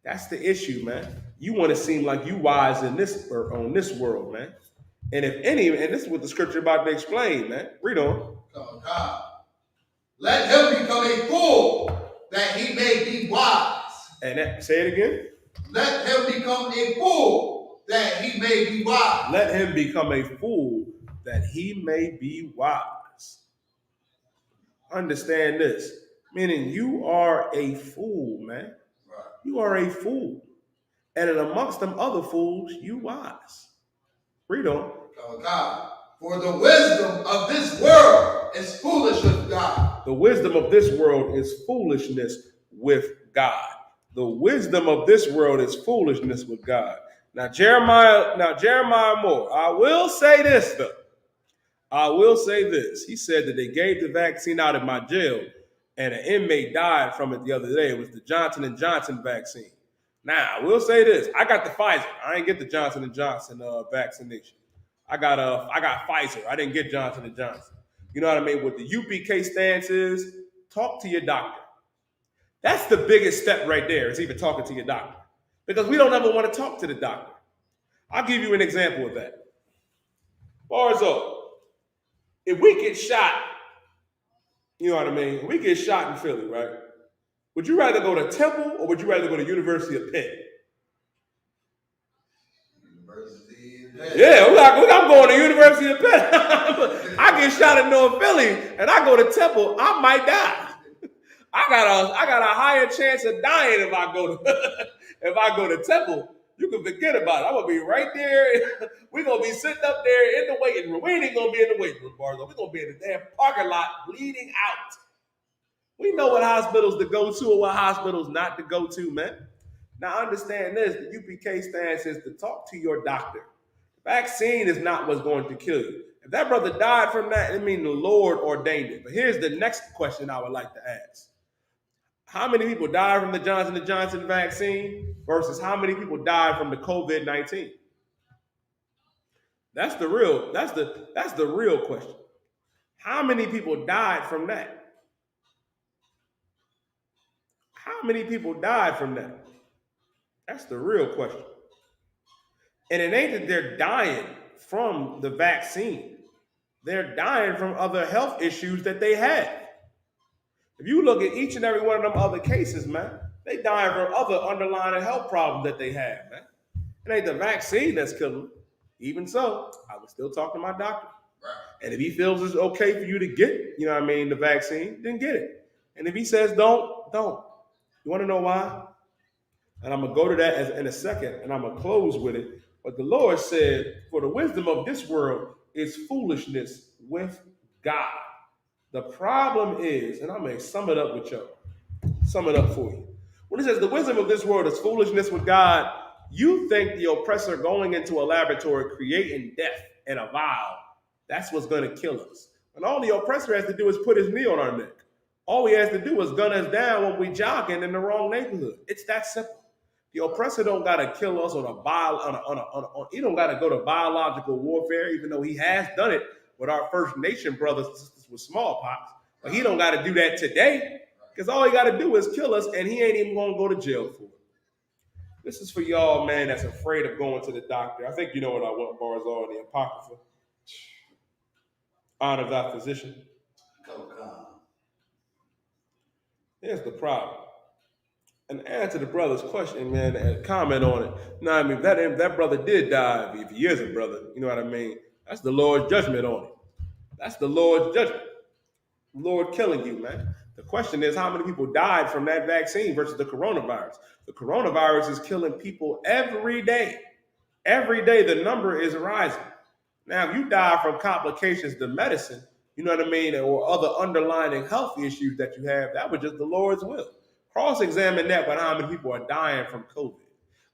That's the issue, man. You want to seem like you wise in this on this world, man. And if any, and this is what the scripture about to explain, man. Read on. God. Let him become a fool that he may be wise. And say it again. Let him become a fool that he may be wise. Let him become a fool that he may be wise. Understand this. Meaning you are a fool, man. Right. You are a fool. And in amongst them other fools, you wise. Read on. God. For the wisdom of this world is foolish with God. The wisdom of this world is foolishness with God. The wisdom of this world is foolishness with God. Now Jeremiah Moore, I will say this though. I will say this. He said that they gave the vaccine out in my jail and an inmate died from it the other day. It was the Johnson & Johnson vaccine. Now, I will say this. I got the Pfizer. I didn't get the Johnson & Johnson vaccination. I got Pfizer. I didn't get Johnson & Johnson. You know what I mean? What the UPK stance is, talk to your doctor. That's the biggest step right there, is even talking to your doctor. Because we don't ever want to talk to the doctor. I'll give you an example of that. Barzo, if we get shot, you know what I mean? If we get shot in Philly, right? Would you rather go to Temple or would you rather go to University of Penn? University of Penn. Yeah, I'm going to University of Penn. I get shot in North Philly and I go to Temple, I might die. I got a higher chance of dying if I go to Temple. You can forget about it. I'm gonna be right there. We're gonna be sitting up there in the waiting room. We ain't gonna be in the waiting room, Barzo. We're gonna be in the damn parking lot bleeding out. We know what hospitals to go to and what hospitals not to go to, man. Now understand this, the UPK stance is to talk to your doctor. The vaccine is not what's going to kill you. If that brother died from that, it means the Lord ordained it. But here's the next question I would like to ask. How many people died from the Johnson & Johnson vaccine versus how many people died from the COVID-19? That's the real question. How many people died from that? How many people died from that? That's the real question. And it ain't that they're dying from the vaccine. They're dying from other health issues that they had. If you look at each and every one of them other cases, man, they dying from other underlying health problems that they have, man. It ain't the vaccine that's killing them. Even so, I would still talk to my doctor. Right. And if he feels it's okay for you to get, you know what I mean, the vaccine, then get it. And if he says don't. You want to know why? And I'm going to go to that in a second, and I'm going to close with it. But the Lord said, for the wisdom of this world is foolishness with God. The problem is, and I'm going to sum it up with y'all. Sum it up for you. When it says the wisdom of this world is foolishness with God, you think the oppressor going into a laboratory creating death and a vial, that's what's going to kill us. And all the oppressor has to do is put his knee on our neck. All he has to do is gun us down when we jogging in the wrong neighborhood. It's that simple. The oppressor don't got to kill us he don't got to go to biological warfare, even though he has done it with our First Nation brothers and sisters with smallpox. But he don't got to do that today, because all he got to do is kill us, and he ain't even going to go to jail for it. This is for y'all, man, that's afraid of going to the doctor. I think you know what I want, Barzal, the Apocrypha. Honor thy physician. Here's the problem. And answer the brother's question, man, and comment on it. No, I mean, that brother did die, if he is a brother, you know what I mean? That's the Lord's judgment on it. That's the Lord's judgment. Lord killing you, man. The question is, how many people died from that vaccine versus the coronavirus? The coronavirus is killing people every day. Every day, the number is rising. Now, if you die from complications to medicine, you know what I mean, or other underlying health issues that you have, that was just the Lord's will. Cross-examine that with how many people are dying from COVID.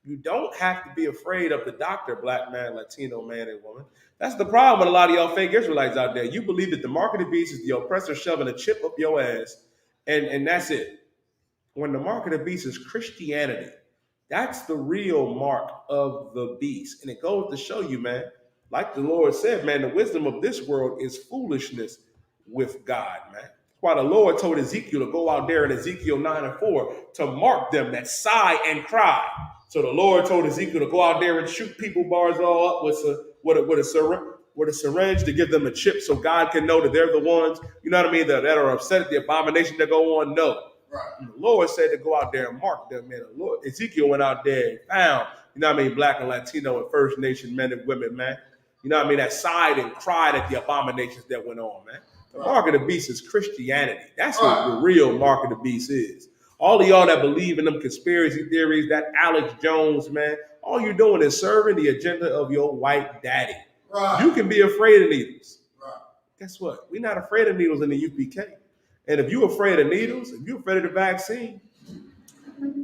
You don't have to be afraid of the doctor, black man, Latino man, and woman. That's the problem with a lot of y'all fake Israelites out there. You believe that the mark of the beast is the oppressor shoving a chip up your ass, and that's it. When the mark of the beast is Christianity. That's the real mark of the beast. And it goes to show you, man, like the Lord said, man, the wisdom of this world is foolishness with God, man. That's why the Lord told Ezekiel to go out there in Ezekiel 9:4 to mark them that sigh and cry. So the Lord told Ezekiel to go out there and shoot people bars all up with a syringe to give them a chip so God can know that they're the ones, you know what I mean, that are upset at the abomination that go on. No. Right. And the Lord said to go out there and mark them, man. The Lord, Ezekiel went out there and found, you know what I mean, Black and Latino and First Nation men and women, man. You know what I mean, that sighed and cried at the abominations that went on, man. The mark of the beast is Christianity. That's what the real mark of the beast is. All of y'all that believe in them conspiracy theories, that Alex Jones, man, all you're doing is serving the agenda of your white daddy. Right. You can be afraid of needles. Right. Guess what? We're not afraid of needles in the UPK. And if you're afraid of needles, if you're afraid of the vaccine,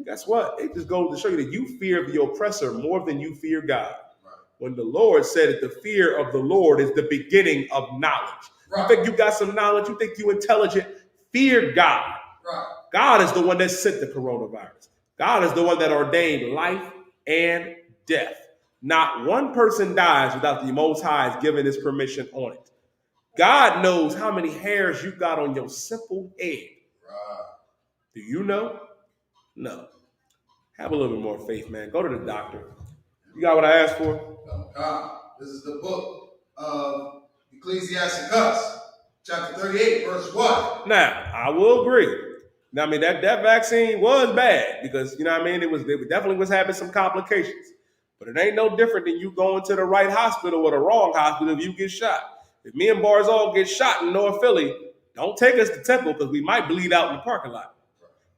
guess what? It just goes to show you that you fear the oppressor more than you fear God. Right. When the Lord said that the fear of the Lord is the beginning of knowledge. Right. You think you got some knowledge? You think you're intelligent? Fear God. Right. God is the one that sent the coronavirus. God is the one that ordained life and death. Not one person dies without the Most High giving his permission on it. God knows how many hairs you got on your simple head. Right. Do you know? No. Have a little bit more faith, man. Go to the doctor. You got what I asked for? God. This is the book of Ecclesiasticus, chapter 38, verse 1. Now, I will agree. Now, I mean, that vaccine was bad because, you know what I mean, it definitely was having some complications. But it ain't no different than you going to the right hospital or the wrong hospital if you get shot. If me and Barzal get shot in North Philly, don't take us to Temple because we might bleed out in the parking lot.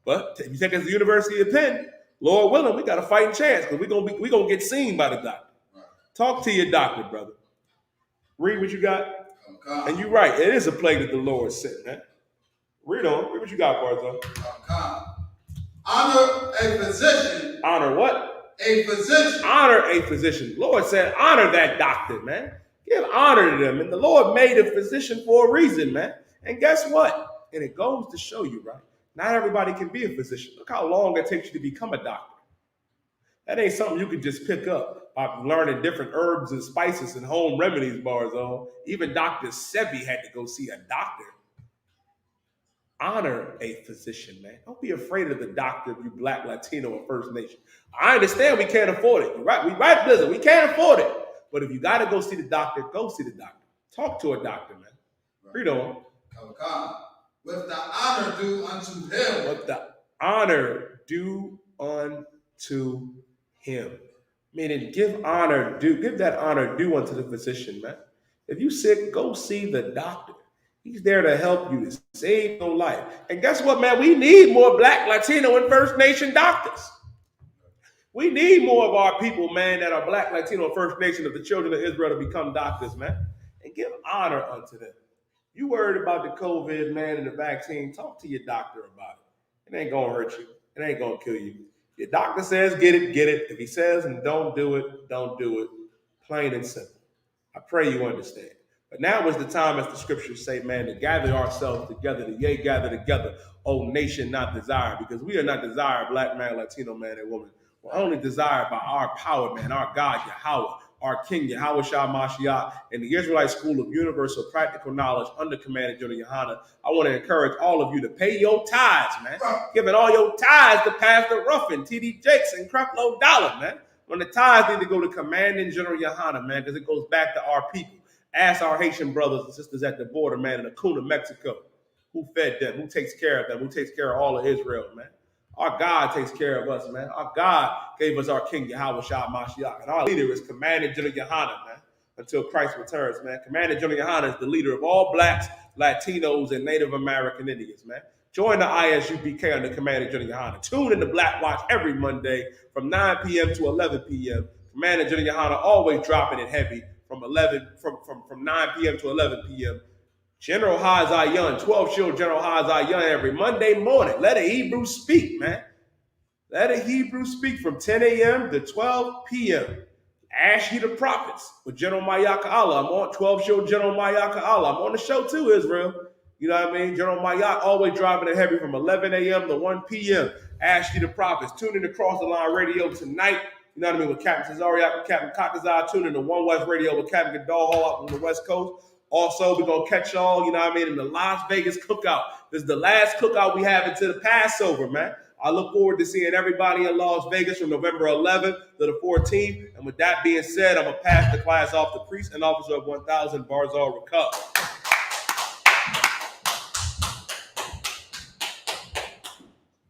But if you take us to the University of Penn, Lord willing, we got a fighting chance because we're gonna get seen by the doctor. Talk to your doctor, brother. Read what you got. And you're right, it is a plague that the Lord sent, man. Read on. Read what you got, Barzal. Honor a physician. Honor what? A physician. Honor a physician. Lord said, honor that doctor, man. Give honor to them. And the Lord made a physician for a reason, man. And guess what? And it goes to show you, right? Not everybody can be a physician. Look how long it takes you to become a doctor. That ain't something you can just pick up by learning different herbs and spices and home remedies, Barzal. Even Dr. Sebi had to go see a doctor. Honor a physician, man. Don't be afraid of the doctor if you Black, Latino, or First Nation. I understand we can't afford it. You're right. We right, Blizzard. We can't afford it. But if you got to go see the doctor, go see the doctor. Talk to a doctor, man. Read on. With the honor due unto him. With the honor due unto him. Meaning, give that honor due unto the physician, man. If you sick, go see the doctor. He's there to help you to save your life. And guess what, man? We need more Black, Latino, and First Nation doctors. We need more of our people, man, that are Black, Latino, and First Nation of the children of Israel to become doctors, man. And give honor unto them. You worried about the COVID, man, and the vaccine, talk to your doctor about it. It ain't going to hurt you. It ain't going to kill you. Your doctor says get it, get it. If he says and don't do it, don't do it. Plain and simple. I pray you understand. But now is the time, as the scriptures say, man, to gather ourselves together, to yea, gather together, O nation not desired, because we are not desired, Black man, Latino man, and woman. We're only desired by our power, man, our God, Yahweh, our King, Yahweh Shah Mashiach, and the Israelite School of Universal Practical Knowledge under Commander General Yohana. I want to encourage all of you to pay your tithes, man. Giving all your tithes to Pastor Ruffin, T.D. Jakes, and Creflo Dollar, man. When the tithes need to go to Commanding General Yohana, man, because it goes back to our people. Ask our Haitian brothers and sisters at the border, man, in Acuna, Mexico, who fed them, who takes care of them, who takes care of all of Israel, man. Our God takes care of us, man. Our God gave us our King, Yahweh Shah Mashiach. And our leader is Commander General Yohana, man, until Christ returns, man. Commander General Yohana is the leader of all Blacks, Latinos, and Native American Indians, man. Join the ISUPK under Commander General Yohana. Tune in to Black Watch every Monday from 9 p.m. to 11 p.m. Commander General Yohana always dropping it heavy from 9 p.m. to 11 p.m. General Hazayan, 12 Shield General Hazayan every Monday morning. Let a Hebrew speak, man. Let a Hebrew speak from 10 a.m. to 12 p.m. Ask ye the prophets with General Mayaka Allah. I'm on 12 Shield General Mayaka Allah. I'm on the show too, Israel. You know what I mean? General Mayak always driving it heavy from 11 a.m. to 1 p.m. Ashley the Prophets. Tune in to Cross the Line Radio tonight. You know what I mean? With Captain Cesariak, with Captain Kakazai. Tune in to One West Radio with Captain Gadol Hall up on the West Coast. Also, we're going to catch y'all, you know what I mean, in the Las Vegas cookout. This is the last cookout we have until the Passover, man. I look forward to seeing everybody in Las Vegas from November 11th to the 14th. And with that being said, I'm going to pass the class off to Priest and Officer of 1000 Barzal Rakub.